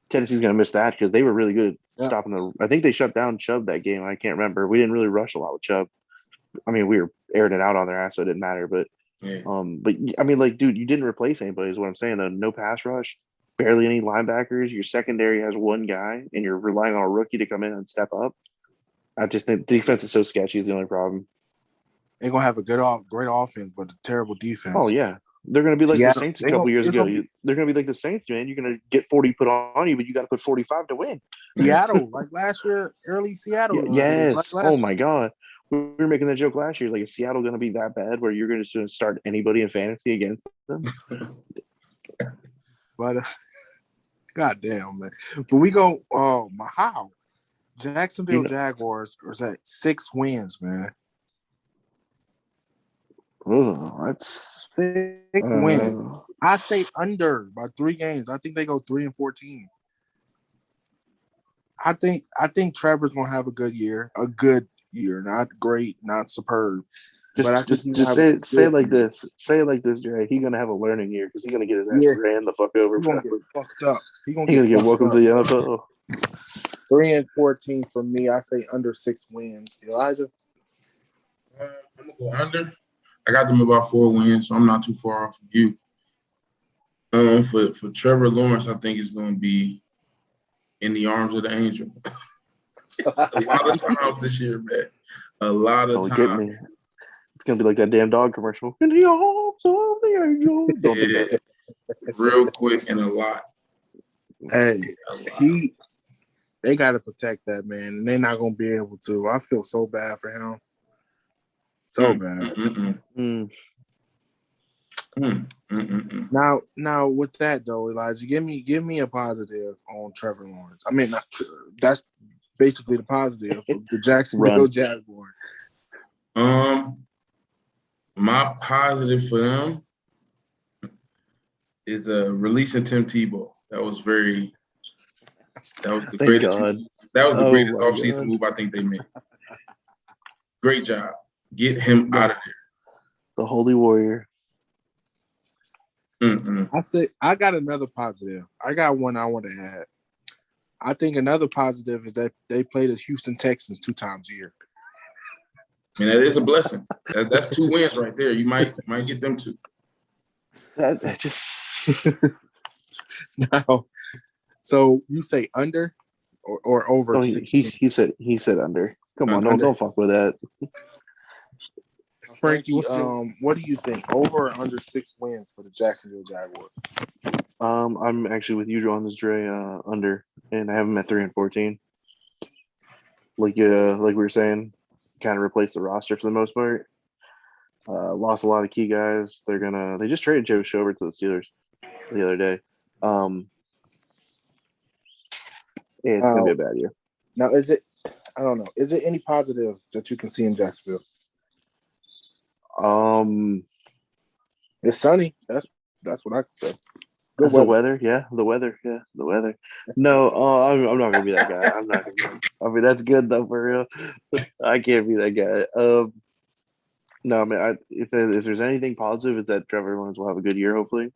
Tennessee's going to miss that because they were really good at stopping the. I think they shut down Chubb that game. I can't remember. We didn't really rush a lot with Chubb. I mean, we were airing it out on their ass, so it didn't matter. But, but I mean, like, dude, you didn't replace anybody. Is what I'm saying. Though, no pass rush. barely any linebackers. Your secondary has one guy, and you're relying on a rookie to come in and step up. I just think the defense is so sketchy is the only problem. They're gonna have a great offense, but a terrible defense. Oh yeah, they're gonna be like the Seattle, Saints a couple years ago. They're gonna be like the Saints, man. You're gonna get 40 put on you, but you got to put 45 to win. Seattle, like last year, early Seattle. Yes. Like Oh my God. We were making that joke last year. Like, is Seattle going to be that bad where you're going to start anybody in fantasy against them? But goddamn, man. But we go. Oh my, how? Jacksonville Jaguars are at 6 wins, man. Oh, that's 6 wins. I say under by 3 games. I think they go 3-14. I think Trevor's gonna have a good year. Not great, not superb. Just say it like this. Say it like this, Dre. He's gonna have a learning year because he's gonna get his ass ran the fuck over. He's gonna get fucked up. He's gonna get welcome to the NFL. 3-14 for me. I say under 6 wins. Elijah, I'm gonna go under. I got them about 4 wins, so I'm not too far off of you. For Trevor Lawrence, I think it's gonna be in the arms of the angel. A lot of times this year, man. A lot of times. It's gonna be like that damn dog commercial. In the arms of the angel. Don't do that. Real quick and a lot. Hey, they got to protect that man, and they're not gonna be able to. I feel so bad for him. So bad. Now with that though, Elijah, give me a positive on Trevor Lawrence. I mean, that's basically the positive of the Jacksonville Jaguars. My positive for them is releasing Tim Tebow. That was the greatest. God. That was the greatest offseason move I think they made. Great job. Get him out of there. The Holy Warrior. I got another positive. I got one I want to add. I think another positive is that they play the Houston Texans 2 times a year. I mean, that is a blessing. That's 2 wins right there. You might get them 2. That just no. So you say under or over? Oh, he said under. Come on, don't fuck with that. Frankie, what do you think? Over or under 6 wins for the Jacksonville Jaguars? I'm actually with you on this, Dre. Under, and I have them at 3-14. Like we were saying, kind of replace the roster for the most part. Lost a lot of key guys. They just traded Joe Schobert to the Steelers the other day. It's gonna be a bad year. Now, I don't know. Is it any positive that you can see in Jacksonville? It's sunny. That's what I can say. The weather. No, I'm not gonna be that guy. I'm not gonna. I mean, that's good though for real. I can't be that guy. No, I mean, if there's anything positive, it's that Trevor Lawrence will have a good year. Hopefully,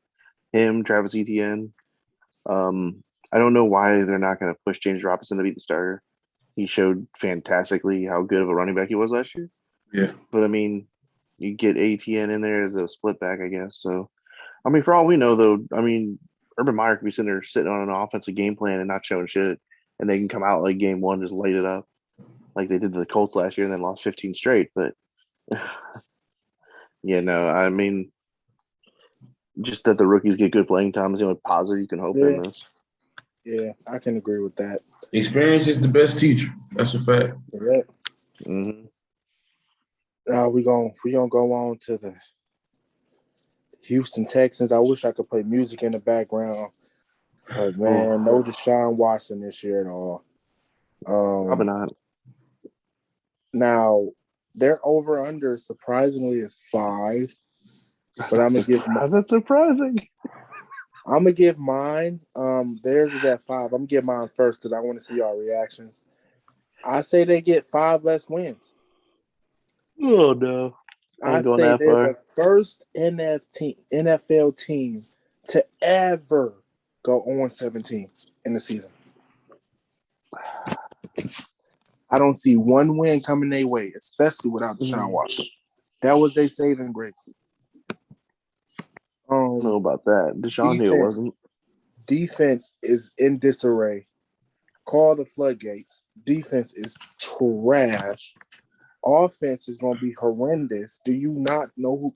him, Travis Etienne. I don't know why they're not going to push James Robinson to be the starter. He showed fantastically how good of a running back he was last year. Yeah, but I mean, you get ATN in there as a split back, I guess. So, I mean, for all we know, though, I mean, Urban Meyer could be sitting on an offensive game plan and not showing shit, and they can come out like game 1, just light it up, like they did to the Colts last year, and then lost 15 straight. But yeah, no, I mean, just that the rookies get good playing time is the only positive you can hope in this. Yeah, I can agree with that. Experience is the best teacher. That's a fact. Yeah. Mm-hmm. Now we gonna go on to the Houston Texans. I wish I could play music in the background, but man, no Deshaun Watson this year at all. Probably not. Now their over under surprisingly is 5, but I'm gonna give. How's that surprising? I'm gonna give mine. Theirs is at 5. I'm gonna give mine first because I want to see our reactions. I say they get 5 less wins. Oh no! I say they're the first NFL team to ever go 0-17 in the season. I don't see one win coming their way, especially without Deshaun Watson. That was their saving grace. I don't know about that. Deshaun Hill wasn't. defense is in disarray. Call the floodgates. Defense is trash. Offense is going to be horrendous. Do you not know who?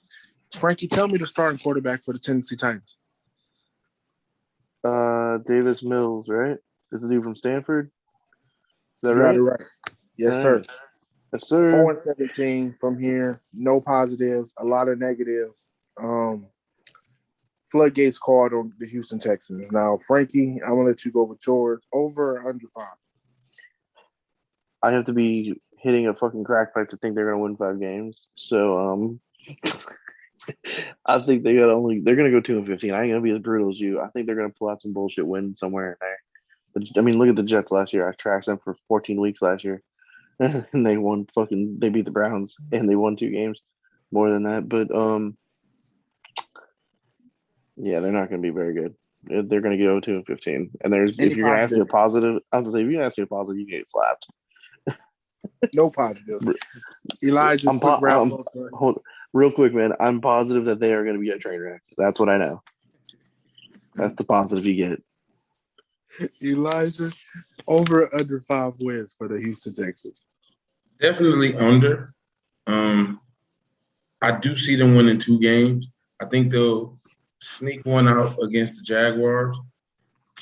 Frankie, tell me the starting quarterback for the Tennessee Titans. Davis Mills, right? Is the dude from Stanford? Is that You right? got it right. Yes, sir. Yes, sir. 4-17 from here. No positives, a lot of negatives. Floodgates called on the Houston Texans. Now, Frankie, I'm going to let you go with yours. Over or under 5? I have to be hitting a fucking crack pipe to think they're going to win 5 games. So, I think they're going to go 2-15. I ain't going to be as brutal as you. I think they're going to pull out some bullshit win somewhere in there. I mean, look at the Jets last year. I tracked them for 14 weeks last year. And they beat the Browns and they won 2 games, more than that. But, yeah, they're not going to be very good. They're going to go 2-15. And if you're going to ask me a positive, I was going to say, if you're going to ask me a positive, you get slapped. No positives. Elijah, real quick, man. I'm positive that they are going to be a train wreck. That's what I know. That's the positive you get. Elijah, over or under 5 wins for the Houston Texans? Definitely under. I do see them winning 2 games. I think they'll sneak one out against the Jaguars.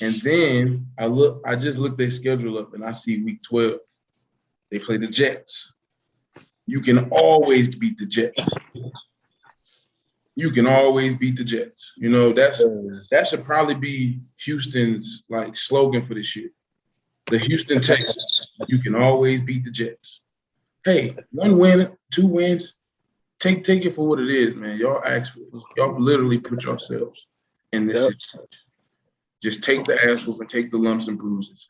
And then I just looked their schedule up and I see week 12. They play the Jets. You can always beat the Jets. You can always beat the Jets. You know, that should probably be Houston's like slogan for this year. The Houston Texans. You can always beat the Jets. Hey, 1 win, 2 wins. Take it for what it is, man. Y'all ask for it. Y'all literally put yourselves in this situation. Just take the ass whoop and take the lumps and bruises.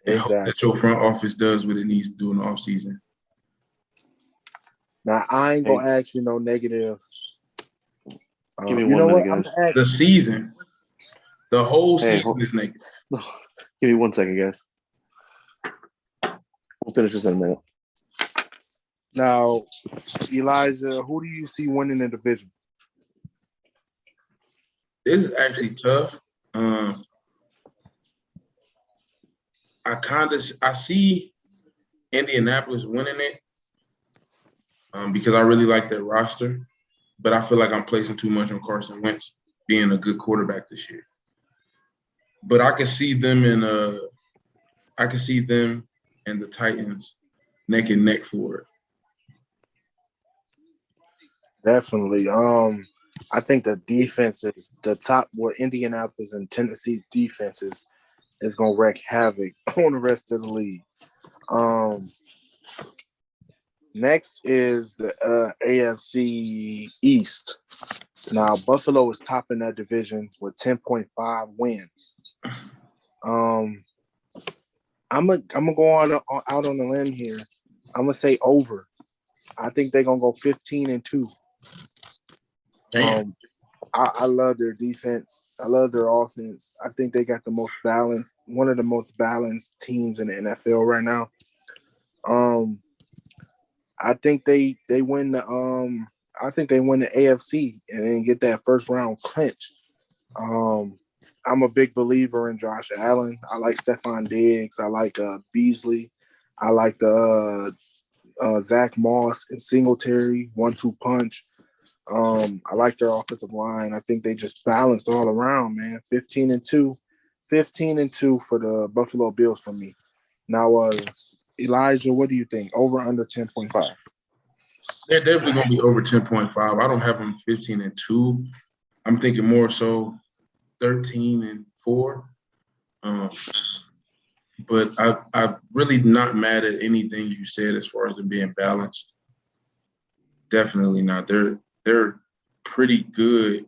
And hope that your front office does what it needs to do in the offseason. Now, I ain't going to ask you no negative. Give me one minute, guys. The season. The whole season is negative. Give me 1 second, guys. We'll finish this in a minute. Now, Elijah, who do you see winning the division? This is actually tough. I see Indianapolis winning it because I really like their roster, but I feel like I'm placing too much on Carson Wentz being a good quarterback this year. But I can see them and the Titans neck and neck for it. Definitely. I think the defense is the top where Indianapolis and Tennessee's defenses is going to wreak havoc on the rest of the league. Next is the AFC East. Now, Buffalo is topping that division with 10.5 wins. I'm gonna go out on the limb here. I'm gonna say over. I think they're gonna go 15-2. I love their defense. I love their offense. I think they got one of the most balanced teams in the NFL right now. I think they win the AFC and then get that first round clinch. I'm a big believer in Josh Allen. I like Stephon Diggs. I like Beasley. I like the Zach Moss and Singletary 1-2 punch. I like their offensive line. I think they just balanced all around, man. 15-2 for the Buffalo Bills for me. Now, Elijah, what do you think? Over under 10.5? They're definitely going to be over 10.5. I don't have them 15-2. I'm thinking more so 13-4. But I'm really not mad at anything you said as far as them being balanced. Definitely not. They're pretty good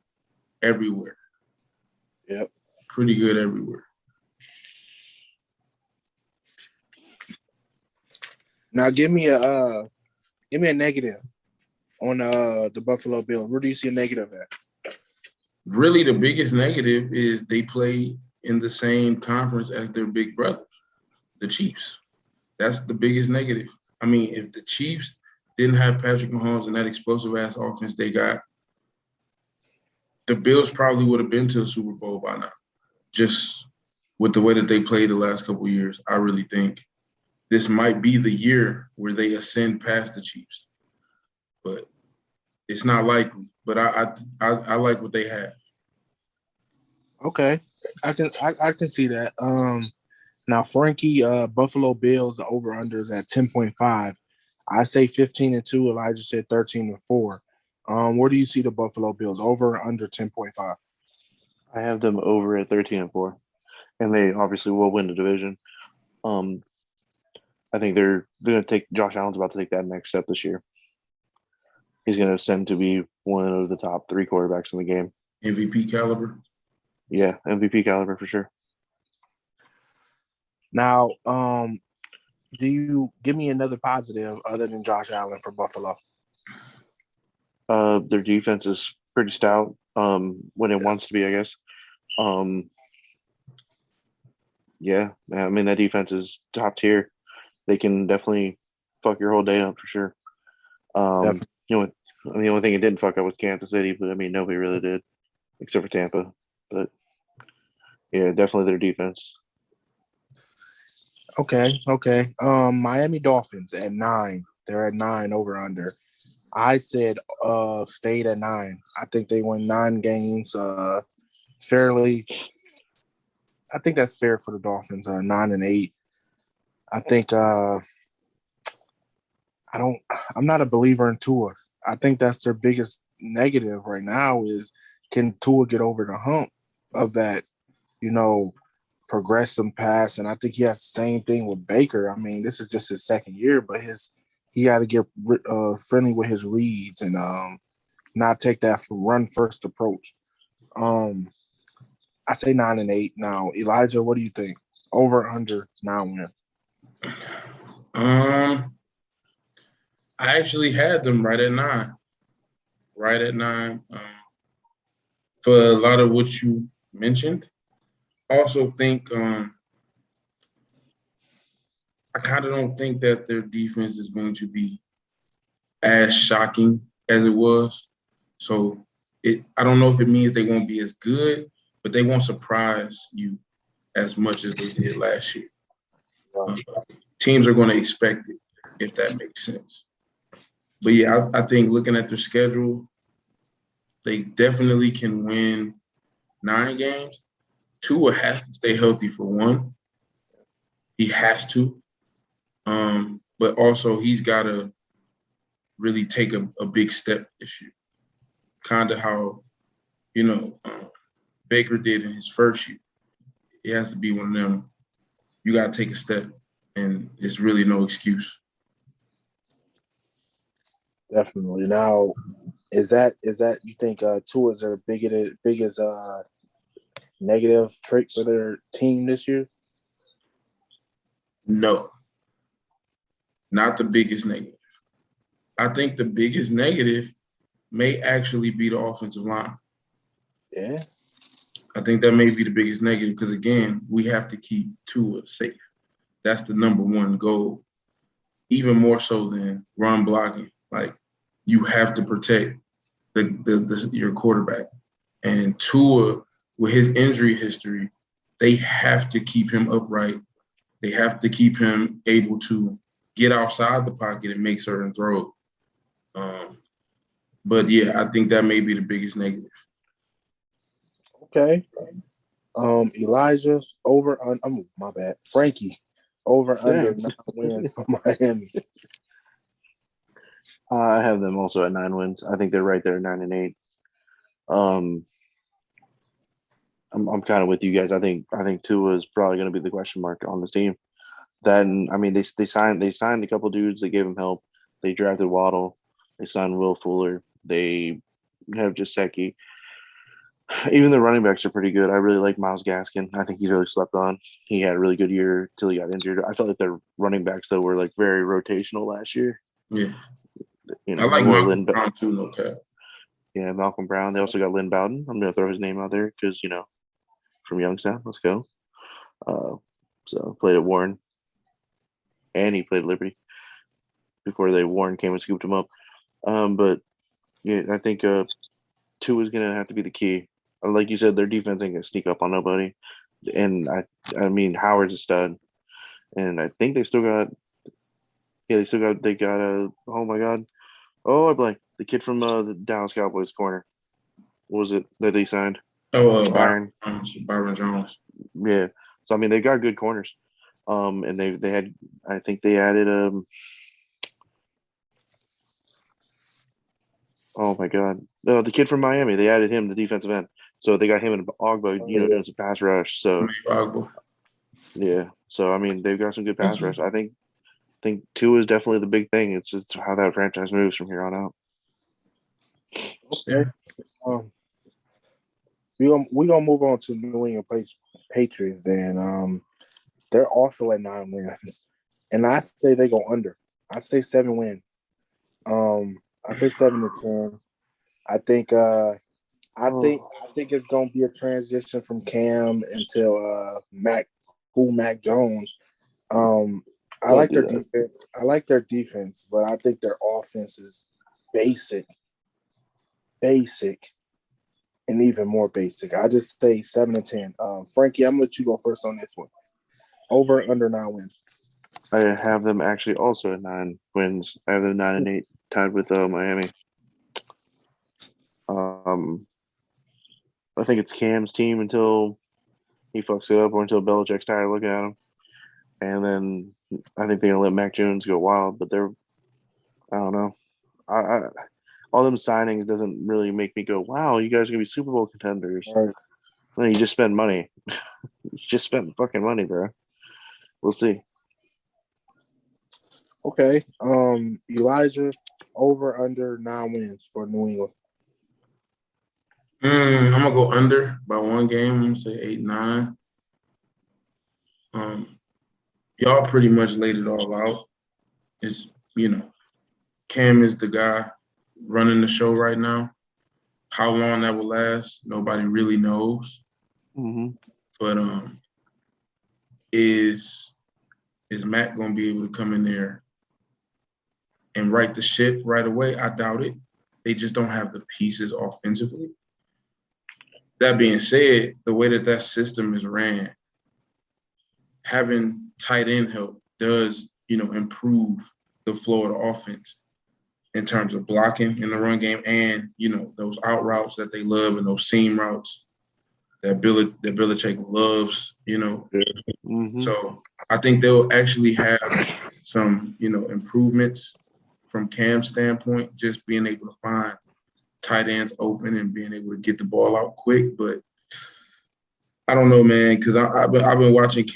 everywhere. Yep. Pretty good everywhere. Now give me a negative on the Buffalo Bills. Where do you see a negative at? Really, the biggest negative is they play in the same conference as their big brothers, the Chiefs. That's the biggest negative. I mean, if the Chiefs didn't have Patrick Mahomes and that explosive-ass offense they got, the Bills probably would have been to a Super Bowl by now. just with the way that they played the last couple of years, I really think this might be the year where they ascend past the Chiefs. But it's not likely. But I like what they have. Okay, I can see that. Now Frankie, Buffalo Bills, the over under is at 10.5. I say 15-2. Elijah said 13-4. Where do you see the Buffalo Bills over or under 10.5? I have them over at 13-4, and they obviously will win the division. I think they're going to take Josh Allen's about to take that next step this year. He's going to ascend to be one of the top 3 quarterbacks in the game. MVP caliber. Yeah, MVP caliber for sure. Now, do you give me another positive other than Josh Allen for Buffalo? Their defense is pretty stout when it wants to be, I guess. Yeah, I mean, that defense is top tier. They can definitely fuck your whole day up for sure. Definitely. The only thing it didn't fuck up was Kansas City, but I mean, nobody really did except for Tampa. But yeah, definitely their defense. Okay. Miami Dolphins at 9. They're at 9 over under. I said stayed at 9. I think they win 9 games fairly. I think that's fair for the Dolphins. 9-8. I think I'm not a believer in Tua. I think that's their biggest negative right now is can Tua get over the hump of that, progressive pass. And I think he has the same thing with Baker. I mean, this is just his second year, but he got to get friendly with his reads and not take that run first approach. I say 9-8 now. Elijah, what do you think? Over or under 9 win? I actually had them right at 9. Right at 9. For a lot of what you mentioned. Also think I kind of don't think that their defense is going to be as shocking as it was. So I don't know if it means they won't be as good, but they won't surprise you as much as they did last year. Teams are going to expect it, if that makes sense. But yeah, I think looking at their schedule, they definitely can win 9 games. Tua has to stay healthy for 1. He has to. But also he's got to really take a big step this year. Kind of how, Baker did in his first year. It has to be one of them. You got to take a step, and it's really no excuse. Definitely. Now, is that you think Tua is their biggest negative trait for their team this year? No, not the biggest negative. I think the biggest negative may actually be the offensive line. Yeah. I think that may be the biggest negative because, again, we have to keep Tua safe. That's the number one goal, even more so than run blocking. Like, you have to protect your quarterback. And Tua, with his injury history, they have to keep him upright. They have to keep him able to get outside the pocket and make certain throws. But, yeah, I think that may be the biggest negative. Okay. Elijah, over on my bad. Frankie, over under 9 wins for Miami. I have them also at 9 wins. I think they're right there, 9-8. I'm kind of with you guys. I think Tua is probably going to be the question mark on this team. Then I mean they signed a couple dudes. They gave him help. They drafted Waddle. They signed Will Fuller. They have Gesicki. Even the running backs are pretty good. I really like Myles Gaskin. I think he's really slept on. He had a really good year till he got injured. I felt like their running backs though were like very rotational last year. Yeah. I like Malcolm Brown too, no cap. Yeah, Malcolm Brown. They also got Lynn Bowden. I'm gonna throw his name out there because from Youngstown. Let's go. So played at Warren, and he played at Liberty before Warren came and scooped him up. But yeah, I think Tua is gonna have to be the key. Like you said, their defense ain't gonna sneak up on nobody. And I mean Howard's a stud, and I think they still got they got a oh my god I blanked the kid from the Dallas Cowboys corner. What was it that they signed? Oh, Byron. Byron Jones. Yeah. So I mean they've got good corners. And they had I think they added oh my god the kid from Miami, they added him the defensive end. So they got him and Ogba, doing some pass rush. So yeah. So I mean they've got some good pass rush. I think two is definitely the big thing. It's just how that franchise moves from here on out. Okay. We gonna move on to New England Patriots. Then they're also at 9 wins, and I say they go under. I say 7 wins. I say 7-10. I think it's gonna be a transition from Cam until Mac Jones. I like their defense. I like their defense, but I think their offense is basic, and even more basic. I just say 7-10. Frankie, I'm gonna let you go first on this one. Over under 9 wins. I have them actually also at 9 wins. I have them 9-8, tied with Miami. I think it's Cam's team until he fucks it up or until Belichick's tired of looking at him. And then I think they're gonna let Mac Jones go wild, but I don't know. I all them signings doesn't really make me go, wow, you guys are gonna be Super Bowl contenders. Right. Then you just spend money. You just spent fucking money, bro. We'll see. Okay. Elijah, over under 9 wins for New England. I'm gonna go under by 1 game. I'm gonna say 8-9. Y'all pretty much laid it all out. It's Cam is the guy running the show right now. How long that will last, nobody really knows. Mm-hmm. But is Matt gonna be able to come in there and right the ship right away? I doubt it. They just don't have the pieces offensively. That being said, the way that system is ran, having tight end help does, improve the flow of the offense in terms of blocking in the run game and, those out routes that they love and those seam routes that Belichick loves, Mm-hmm. So I think they'll actually have some, improvements from Cam's standpoint, just being able to find tight ends open and being able to get the ball out quick. But I don't know, man, because I've been watching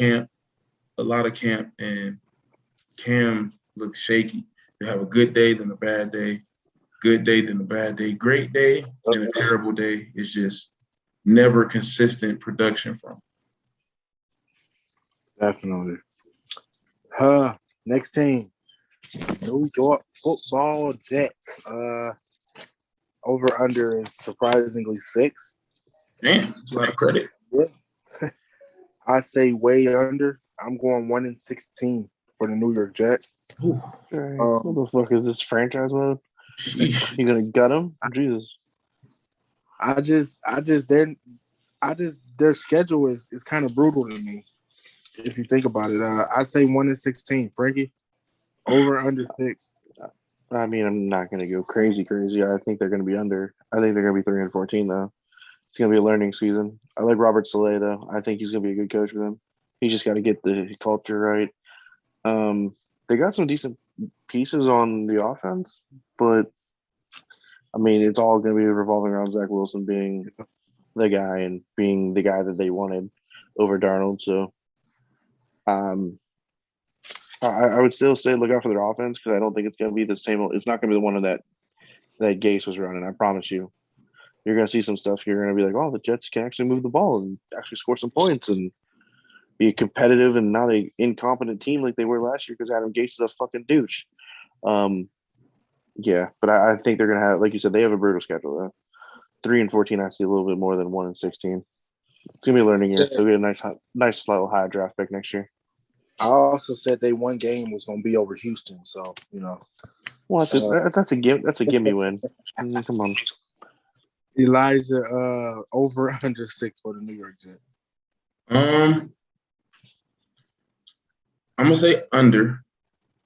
a lot of camp, and Cam looks shaky. You have a good day, then a bad day, good day, then a bad day, great day, then a terrible day. It's just never consistent production from him. Definitely. Next team, New York Football Jets. Over under is surprisingly 6. Damn, that's a lot of credit. Yeah. I say way under. I'm going 1-16 for the New York Jets. What the fuck is this franchise mode? You gonna gut them? Jesus. Their schedule is kind of brutal to me. If you think about it, I say 1-16. Frankie, over under 6. I mean, I'm not gonna go crazy. I think they're gonna be under. I think they're gonna be 3-14 though. It's gonna be a learning season. I like Robert Saleh though. I think he's gonna be a good coach for them. He just got to get the culture right. They got some decent pieces on the offense, but I mean, it's all going to be revolving around Zach Wilson being the guy and being the guy that they wanted over Darnold. So, I would still say look out for their offense because I don't think it's going to be the same. It's not going to be the one that Gase was running. I promise you. You're going to see some stuff. You're going to be like, oh, the Jets can actually move the ball and actually score some points and be competitive and not an incompetent team like they were last year because Adam Gase is a fucking douche. Yeah, but I think they're going to have, like you said, they have a brutal schedule. 3-14, I see a little bit more than 1-16. It's going to be a learning year. They'll get a nice little high draft pick next year. I also said they one game was going to be over Houston, so Well, that's a gimme win. Come on, Elijah. Over under 6 for the New York Jets. I'm gonna say under,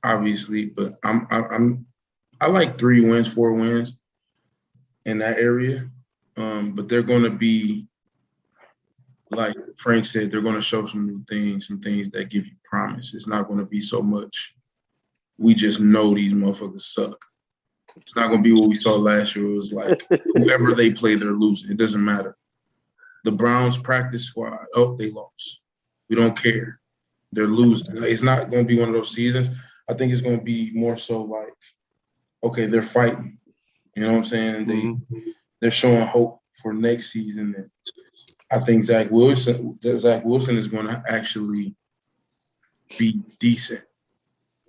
obviously, but I like 3 wins, 4 wins in that area. But they're gonna be, like Frank said, they're gonna show some new things, some things that give you promise. It's not gonna be so much we just know these motherfuckers suck. It's not gonna be what we saw last year. It was like whoever they play, they're losing. It doesn't matter. The Browns practice squad, oh, they lost. We don't care. They're losing. It's not going to be one of those seasons. I think it's going to be more so like, okay, they're fighting. You know what I'm saying? They're showing hope for next season. And I think Zach Wilson is going to actually be decent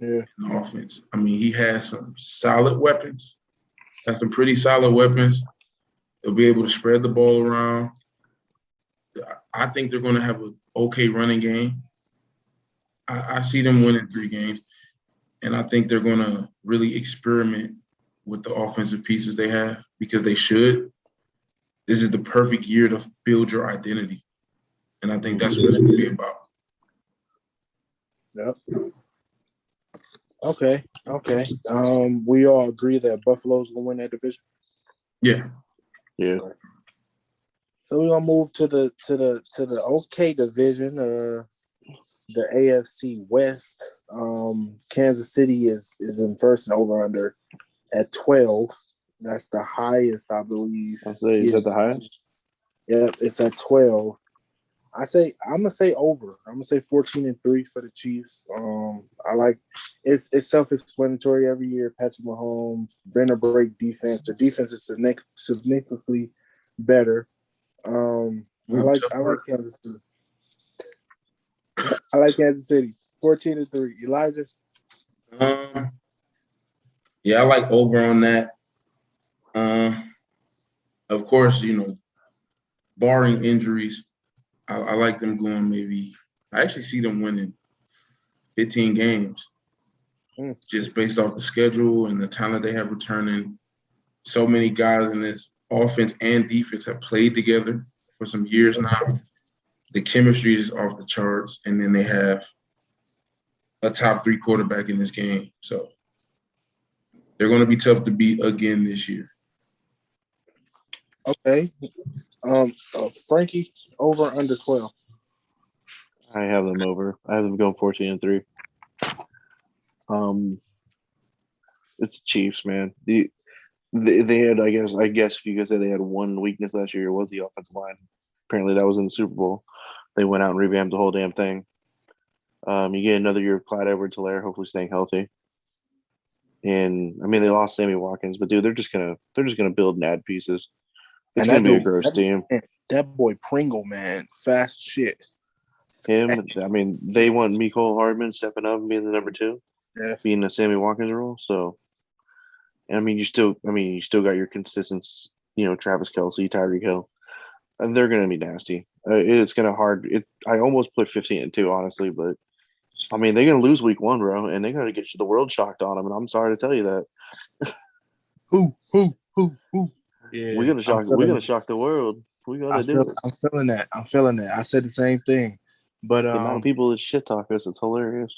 in the offense. I mean, he has some solid weapons. Has some pretty solid weapons. They'll be able to spread the ball around. I think they're going to have an okay running game. I see them winning 3 games, and I think they're going to really experiment with the offensive pieces they have because they should. This is the perfect year to build your identity, and I think that's what it's going to be about. Yep. Okay. We all agree that Buffalo's going to win that division. Yeah. So we're gonna move to the okay division, the AFC West. Kansas City is in first and over under at 12. That's the highest, I believe. Is that the highest? Yeah, it's at 12. I'm gonna say over. I'm gonna say 14-3 for the Chiefs. I like it's self-explanatory every year. Patrick Mahomes, bend or break defense. Their defense is significantly better. I like Kansas City. I like Kansas City. 14-3. Elijah? Yeah, I like over on that. Of course, barring injuries, I like them going maybe. I actually see them winning 15 games just based off the schedule and the talent they have returning. So many guys in this offense and defense have played together for some years now. The chemistry is off the charts, and then they have a top 3 quarterback in this game. So they're going to be tough to beat again this year. Okay. Frankie, over under 12. I have them over. I have them going 14-3. It's the Chiefs, man. They had, I guess if you could say they had one weakness last year, it was the offensive line. Apparently that was in the Super Bowl. They went out and revamped the whole damn thing. You get another year of Clyde Edwards-Helaire, hopefully staying healthy. And I mean, they lost Sammy Watkins, but dude, they're just gonna build and add pieces. It's gonna be a gross team. That boy Pringle, man, fast shit. Him, I mean, they want Mecole Hardman stepping up and being the number 2, being the Sammy Watkins role. So, and I mean, you still got your consistent, Travis Kelce, Tyreek Hill, and they're gonna be nasty. It's gonna hard. I almost put 15-2, honestly, but I mean, they're gonna lose week 1, bro, and they're gonna get the world shocked on them. And I'm sorry to tell you that. Who? Yeah, we're gonna shock the world. We gotta do it. I'm feeling that. I said the same thing, but the amount of people that shit talk us, it's hilarious.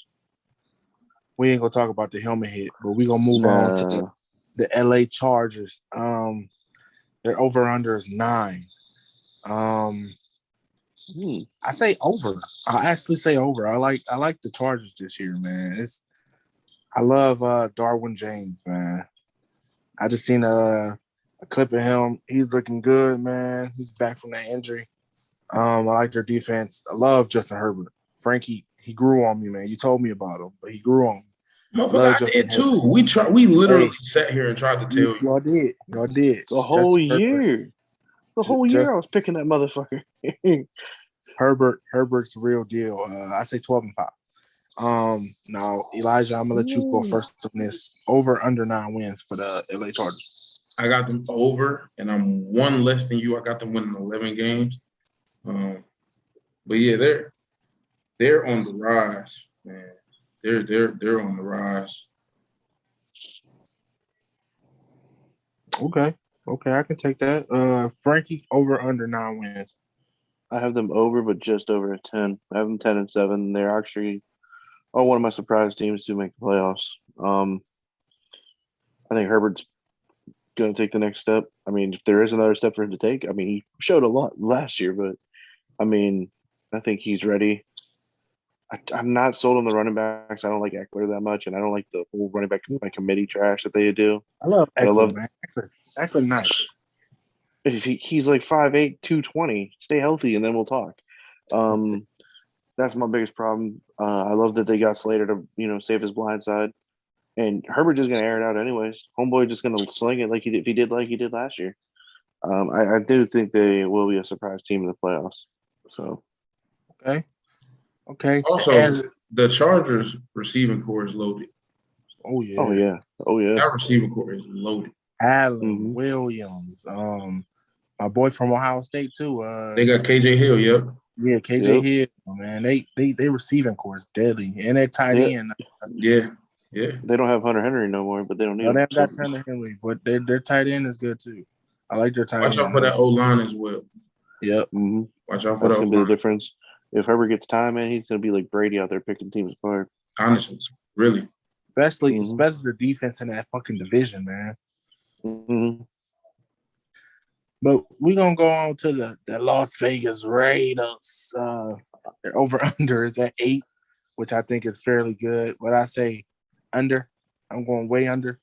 We ain't gonna talk about the helmet hit, but we gonna move on to the LA Chargers. Their over under is 9. I say over. I actually say over. I like the Chargers this year, man. I love Darwin James, man. I just seen a clip of him. He's looking good, man. He's back from that injury. I like their defense. I love Justin Herbert. Frankie, he grew on me, man. You told me about him, but he grew on me. I did too. We literally sat here and tried to tell you. Y'all did. The whole year. The whole year I was picking that motherfucker. Herbert's the real deal. I say 12-5. Now, Elijah, I'm gonna let you go first on this. Over under 9 wins for the LA Chargers. I got them over, and I'm 1 less than you. I got them winning 11 games. But yeah, they're on the rise, man. They're on the rise. Okay, I can take that. Frankie, over under 9 wins. I have them over, but just over a 10. I have them 10-7. They're actually one of my surprise teams to make the playoffs. I think Herbert's going to take the next step. I mean, if there is another step for him to take, I mean, he showed a lot last year, but I mean, I think he's ready. I'm not sold on the running backs. I don't like Eckler that much, and I don't like the whole running back by committee trash that they do. I love But I Eckler, love man. Eckler nice. if he's like 5'8", 220. Stay healthy, and then we'll talk. That's my biggest problem. I love that they got Slater to save his blind side, and Herbert just gonna air it out anyways. Homeboy just gonna sling it like he did last year. I do think they will be a surprise team in the playoffs. So Okay. Also, the Chargers receiving core is loaded. Oh yeah. That receiving core is loaded. Allen Williams, my boy from Ohio State too. They got KJ Hill. Yep. Yeah, KJ Hill, man. They receiving core is deadly, and they're tight end. Yeah. They don't have Hunter Henry no more, but they don't need. No, they got Hunter Henry, but their tight end is good too. I like their tight end. Watch out for that O line as well. Yep. Mm-hmm. Watch out for That's that. Gonna be the difference. If Herbert gets time, man, he's gonna be like Brady out there picking teams apart. Honestly, really. Especially the defense in that fucking division, man. Mm-hmm. But we're gonna go on to the Las Vegas Raiders. Their over-under is at 8, which I think is fairly good. But I say under. I'm going way under.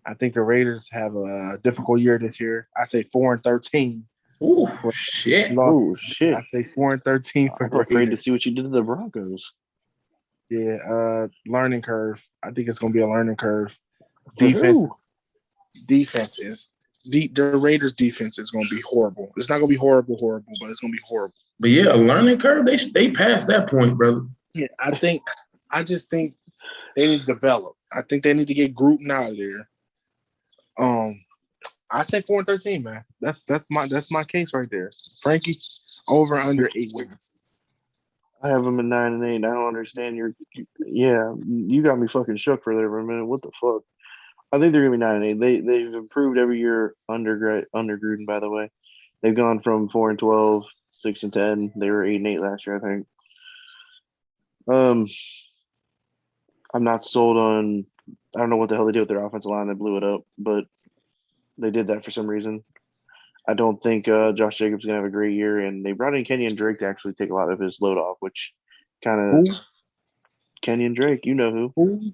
I think the Raiders have a difficult year this year. I say 4-13. Oh shit! Oh shit! I say 4-13 for I'm afraid to see what you did to the Broncos. Yeah, learning curve. I think it's gonna be a learning curve. The Raiders' defense is gonna be horrible. It's not gonna be horrible, but it's gonna be horrible. But yeah, a learning curve. They passed that point, brother. Yeah, I just think they need to develop. I think they need to get Gruden out of there. I say 4-13, man. That's my case right there. Frankie, over under 8 wins. I have them at 9-8. I don't understand you got me fucking shook for there for a minute. What the fuck? I think they're gonna be 9-8. They've improved every year under Gruden, by the way. They've gone from 4-12, 6-10. They were 8-8 last year, I think. I'm not sold on. I don't know what the hell they did with their offensive line. They blew it up, but they did that for some reason. I don't think Josh Jacobs is going to have a great year, and they brought in Kenyon Drake to actually take a lot of his load off, which kind of Kenyon Drake, you know who?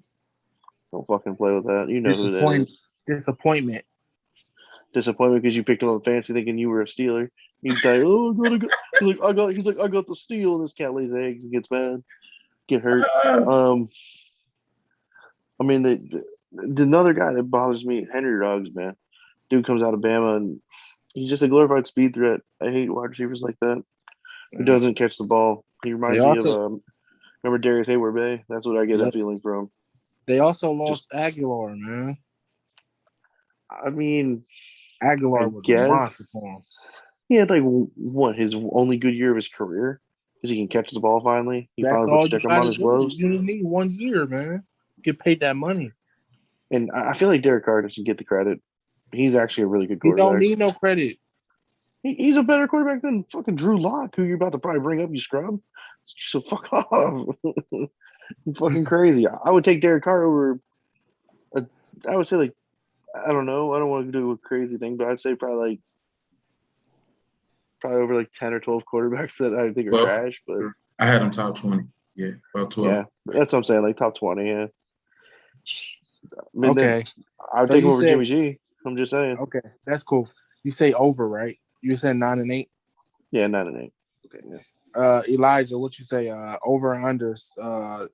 Don't fucking play with that. You know who that is. Disappointment Because you picked him up fancy thinking you were a Steeler. He's like, oh, he's like, I got the steal, and this cat lays eggs and gets mad, get hurt. I mean, the another guy that bothers me, Henry Ruggs, man. Dude comes out of Bama, and he's just a glorified speed threat. I hate wide receivers like that. Who doesn't catch the ball. He reminds me of remember Darius Hayward Bay? That's what I get that feeling from. They also lost Aguilar, man. I mean, Aguilar was a monster for him. He had his only good year of his career because he can catch the ball finally. He finally put stick him on his gloves. You need 1 year, man. Get paid that money. And I feel like Derek Carr doesn't get the credit. He's actually a really good quarterback. He don't need no credit. He's a better quarterback than fucking Drew Lock, who you're about to probably bring up, you scrub. So fuck off. Fucking crazy. I would take Derek Carr over. I would say I don't know. I don't want to do a crazy thing, but I'd say probably over 10 or 12 quarterbacks that I think are trash. But I had him top 20. Yeah, about 12. Yeah, that's what I'm saying. Top 20. Yeah. Okay. I'd take him over Jimmy G. I'm just saying. Okay, that's cool. You say over, right? You said 9-8. Yeah, 9-8. Okay. Yeah. Elijah, what you say? Over and under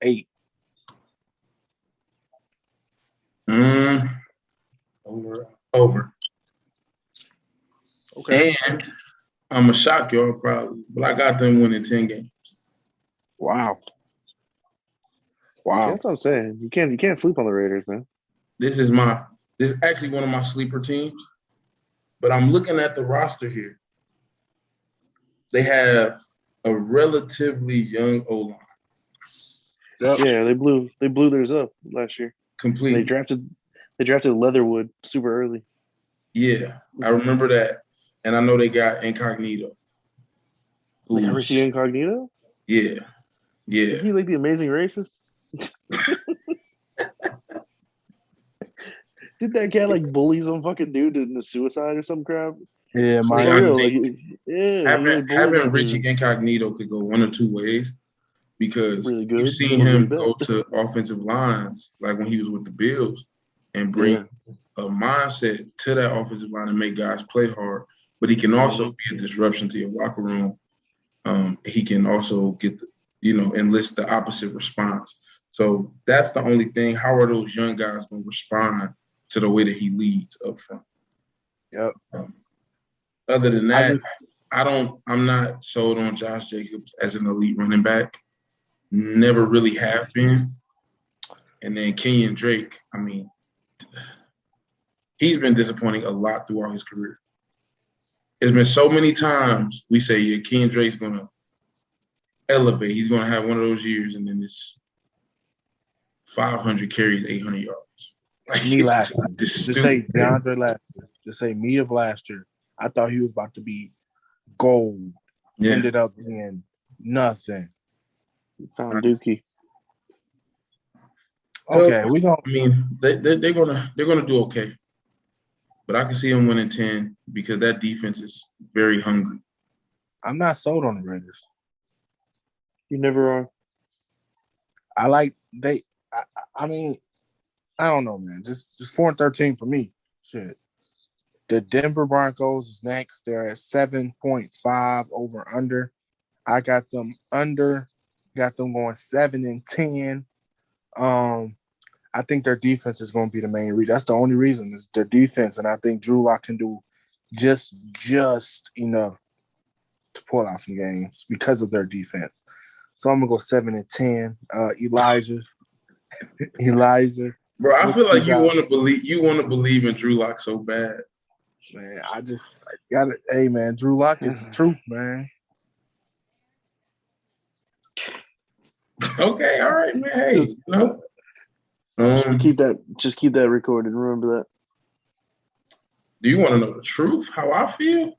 8. Over. Okay. And I'm gonna shock y'all probably, but I got them winning 10 games. Wow. That's what I'm saying. You can't sleep on the Raiders, man. This is actually one of my sleeper teams, but I'm looking at the roster here. They have a relatively young O-line. Yep. Yeah, they blew theirs up last year. Completely. They drafted Leatherwood super early. Yeah, I remember that, and I know they got Incognito. Like Ooh, Richie Incognito? yeah, yeah. Is he like the amazing racist? Did that guy like bully some fucking dude into suicide or some crap? Yeah, See, Like I for Miami. real, think he having like bullied that Richie dude. Incognito could go one or two ways because Really you've good seen or really him bad. go to offensive lines like when he was with the Bills and bring Yeah. a mindset to that offensive line and make guys play hard. But he can also be a disruption to your locker room. He can also get enlist the opposite response. So that's the only thing. How are those young guys going to respond to the way that he leads up front? Yep. Other than I that, just I'm not sold on Josh Jacobs as an elite running back. Never really have been. And then Kenyon Drake, I mean, he's been disappointing a lot throughout his career. It's been so many times we say, yeah, Kenyon Drake's going to elevate. He's going to have one of those years, and then it's 500 carries, 800 yards. like me last year. Just Just say stupid. DeAndre last year. Just say me of last year. I thought he was about to be gold. Yeah. Ended up being nothing. Found Dookie. So, Okay, we don't. I mean, they're gonna do okay, but I can see them winning 10 because that defense is very hungry. I'm not sold on the Raiders. You never are. I like they. I mean, I don't know, man. Just 4-13 for me. Shit. The Denver Broncos is next. They're at 7.5 over under. I got them under. Got them going 7-10. I think their defense is going to be the main reason. That's the only reason is their defense, and I think Drew Lock can do just enough to pull out some games because of their defense. So I'm gonna go 7-10. Elijah. Bro, I feel like you got? want to believe in Drew Lock so bad. Man, I got it. Hey, man, Drew Lock is the truth, man. Okay, all right, man. Hey, Just keep that recorded. Remember that. do you want to know the truth? How I feel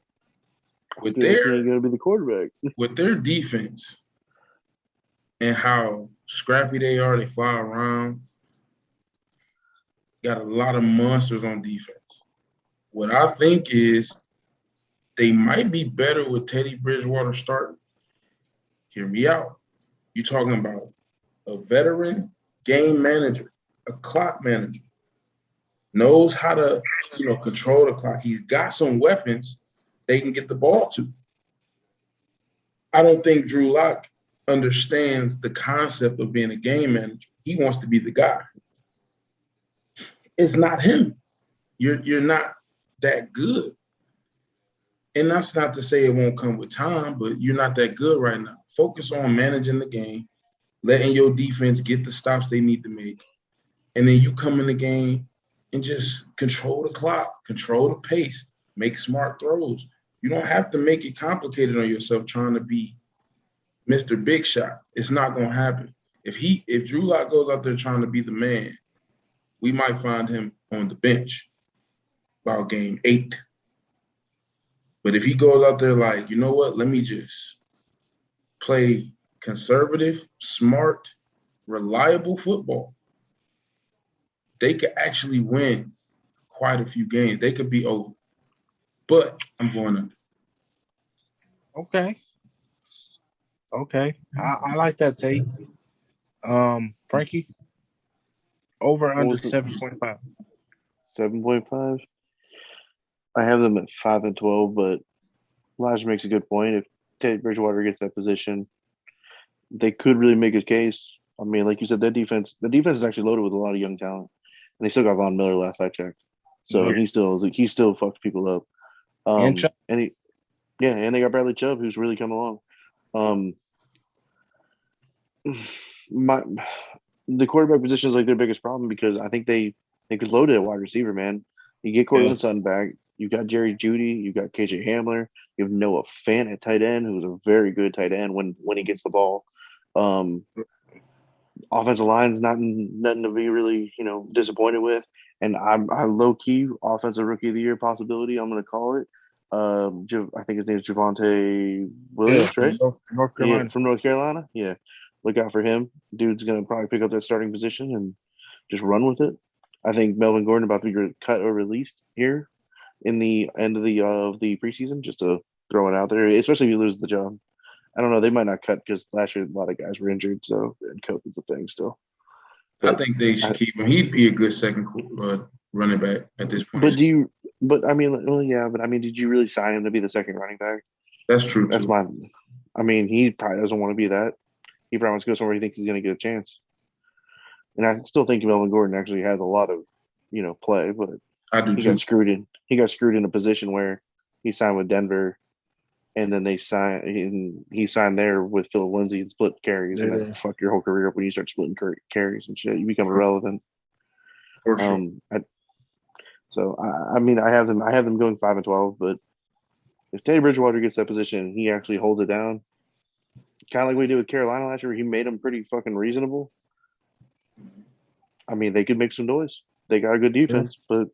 with Feel like he ain't gonna be the quarterback. with their defense and how scrappy they are. They fly around. Got a lot of monsters on defense. What I think is they might be better with Teddy Bridgewater starting. Hear me out. You're talking about a veteran game manager, a clock manager, knows how to, control the clock. He's got some weapons they can get the ball to. I don't think Drew Lock understands the concept of being a game manager. He wants to be the guy. It's not him. You're not that good. And that's not to say it won't come with time, but you're not that good right now. Focus on managing the game, letting your defense get the stops they need to make. And then you come in the game and just control the clock, control the pace, make smart throws. You don't have to make it complicated on yourself trying to be Mr. Big Shot. It's not going to happen. If Drew Lock goes out there trying to be the man, we might find him on the bench about game 8. But if he goes out there like, you know what, let me just play conservative, smart, reliable football, they could actually win quite a few games. They could be over. But I'm going under. Okay. I like that take. Frankie, over under 7.5. 7.5. I have them at 5-12, but Elijah makes a good point. If Teddy Bridgewater gets that position, they could really make a case. I mean, like you said, the defense is actually loaded with a lot of young talent, and they still got Von Miller last I checked. So he still fucks people up. And they got Bradley Chubb, who's really come along. The quarterback position is like their biggest problem because I think they could load it at wide receiver, man. You get Cortland Sutton back. You got Jerry Jeudy. You got KJ Hamler. You have Noah Fant at tight end, who's a very good tight end when he gets the ball. Offensive line's nothing to be really disappointed with. And I low key offensive rookie of the year possibility. I'm going to call it. I think his name is Javonte Williams, right? North Yeah, Carolina. from North Carolina. Yeah, look out for him. Dude's gonna probably pick up that starting position and just run with it. I think Melvin Gordon about to be cut or released here in the end of the preseason, just to throw it out there, especially if you lose the job. I don't know. They might not cut because last year a lot of guys were injured, so and COVID's a thing still. I think they should keep him. He'd be a good second running back at this point. But do you? But I mean, well, yeah. But I mean, did you really sign him to be the second running back? That's true That's too. my. I mean, he probably doesn't want to be that. He probably wants to go somewhere he thinks he's going to get a chance. And I still think Melvin Gordon actually has a lot of, play, but I do he too. got screwed in. He got screwed in a position where he signed with Denver, and then he signed there with Phil Lindsay and split carries, and then fuck your whole career up when you start splitting carries and shit. You become irrelevant. For sure. I mean, I have them going 5-12, but if Teddy Bridgewater gets that position, he actually holds it down. Kind of like we did with Carolina last year, where he made them pretty fucking reasonable. I mean, they could make some noise. They got a good defense, but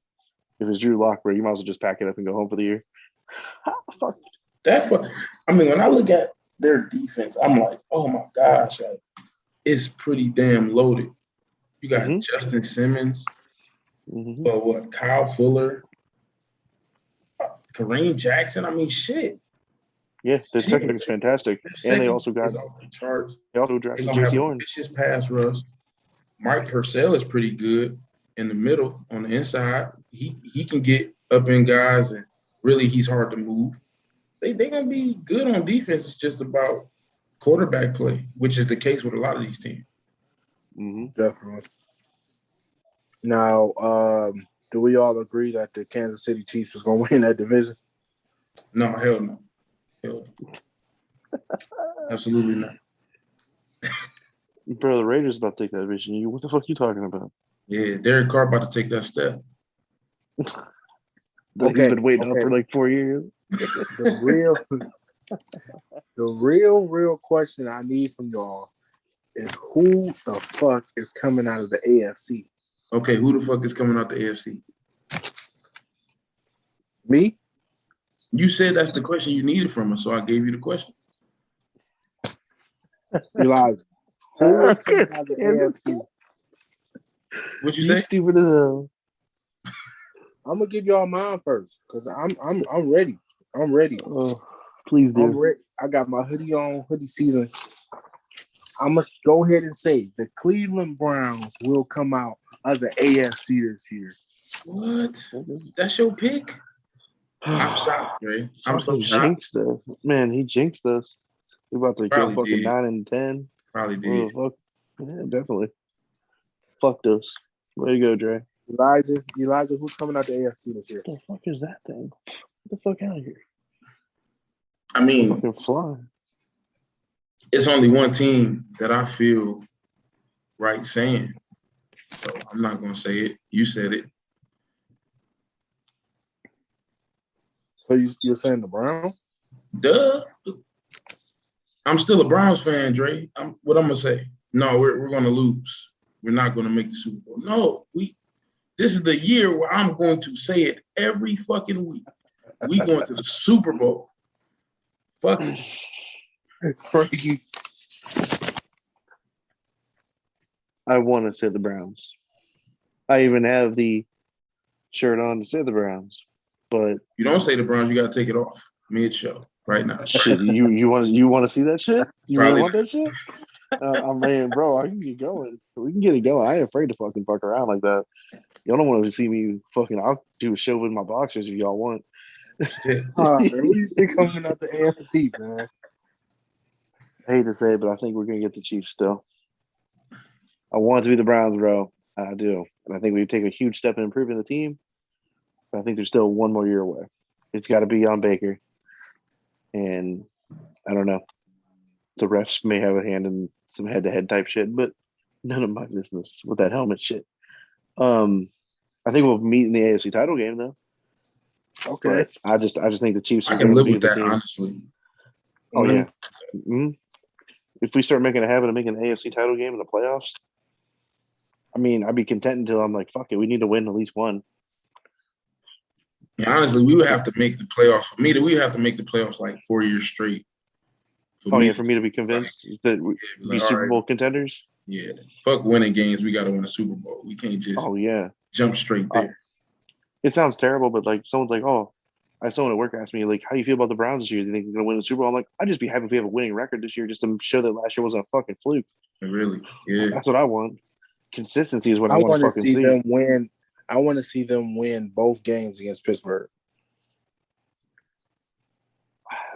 if it's Drew Lock, bro, you might as well just pack it up and go home for the year. Fuck. I mean, when I look at their defense, I'm like, oh my gosh, it's pretty damn loaded. You got Justin Simmons, but what? Kyle Fuller, Kareem Jackson. I mean, shit. Yeah, the secondary is fantastic, and they also got off the charts. They also drafted J.C. Horn. Vicious pass rush. Mike Purcell is pretty good in the middle on the inside. He can get up in guys, and really he's hard to move. They gonna be good on defense. It's just about quarterback play, which is the case with a lot of these teams. Definitely. Now, do we all agree that the Kansas City Chiefs is gonna win that division? No, hell no. Hell no. Absolutely not. Bro, the Raiders about to take that division. What the fuck are you talking about? Yeah, Derek Carr about to take that step. He's been waiting up for like 4 years. The real question I need from y'all is who the fuck is coming out of the AFC? Okay, who the fuck is coming out the AFC? Me? You said that's the question you needed from us, so I gave you the question. Elijah, who is coming out of the AFC? What'd you say? Stupid as hell. I'm gonna give y'all mine first because I'm ready. I'm ready. Oh, please do. I'm ready. I got my hoodie on, hoodie season. I must go ahead and say the Cleveland Browns will come out of the AFC this year. What? That's your pick? I'm shocked, Ray. I'm so shocked. Jinxed us. Man, he jinxed us. We're about to go fucking 9-10. Probably did. Oh, fuck. Yeah, definitely. Fucked us. Way to go, Dre. Elijah, who's coming out the AFC this year? What the fuck is that thing? Get the fuck out of here. I mean, fucking fly. It's only one team that I feel right saying. So I'm not going to say it. You said it. So you're saying the Browns? Duh. I'm still a Browns fan, Dre. What I'm going to say? No, we're going to lose. We're not going to make the Super Bowl. No, this is the year where I'm going to say it every fucking week. We going to the Super Bowl. Fuck it. I want to say the Browns. I even have the shirt on to say the Browns. But you don't say the Browns, you got to take it off mid-show right now. Shit, you want to see that shit? You really want that shit? Man, bro, I can get going. We can get it going. I ain't afraid to fuck around like that. Y'all don't want to see me fucking. I'll do a show with my boxers if y'all want. Who do you think coming out the AFC, man? I hate to say it, but I think we're gonna get the Chiefs still. I want it to be the Browns, bro. I do, and I think we take a huge step in improving the team. But I think they're still one more year away. It's got to be on Baker, and I don't know. The refs may have a hand in some head-to-head type shit, but none of my business with that helmet shit. I think we'll meet in the AFC title game though. Okay. But I just think the Chiefs. I can live with that, honestly. Oh yeah. Mm-hmm. If we start making a habit of making the AFC title game in the playoffs, I mean, I'd be content until I'm like, fuck it, we need to win at least one. Yeah, honestly, we would have to make the playoffs. For me, we would have to make the playoffs like 4 years straight. For me to be convinced that we be Super Bowl contenders. Yeah, fuck winning games. We got to win a Super Bowl. We can't just jump straight there. It sounds terrible, but like someone's like, oh, I had someone at work asked me like, how do you feel about the Browns this year? Do you think they're going to win the Super Bowl? I'm like, I'd just be happy if we have a winning record this year, just to show that last year wasn't a fucking fluke. Really? Yeah. That's what I want. Consistency is what I want to fucking see. Them win. I want to see them win both games against Pittsburgh.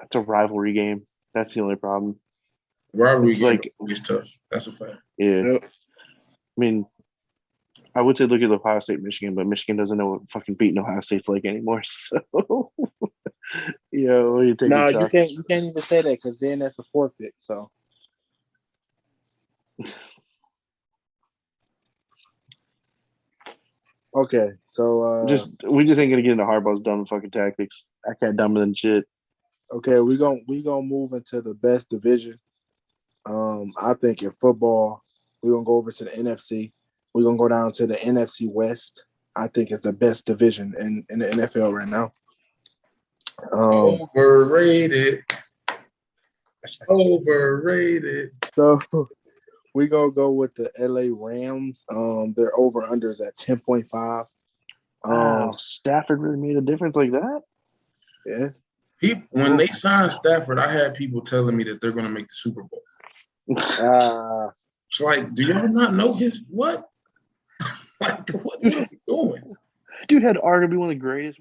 It's a rivalry game. That's the only problem. Rivalry game is tough. That's a fact. Yeah. Yep. I mean, I would say look at Ohio State, Michigan, but Michigan doesn't know what fucking beating Ohio State's like anymore. So, you take no, you can't even say that because then that's a forfeit. So, okay, so we just ain't gonna get into Harbaugh's dumb fucking tactics. I can't dumber than shit. Okay, we gonna move into the best division. I think in football, we're gonna go over to the NFC. We're gonna go down to the NFC West. I think it's the best division in the NFL right now. Overrated. So we're gonna go with the LA Rams. Their over-under is at 10.5. Stafford really made a difference like that? Yeah. When they signed Stafford, I had people telling me that they're gonna make the Super Bowl. It's like, do y'all not know his what? Like, what are you doing? Dude had arguably one of the greatest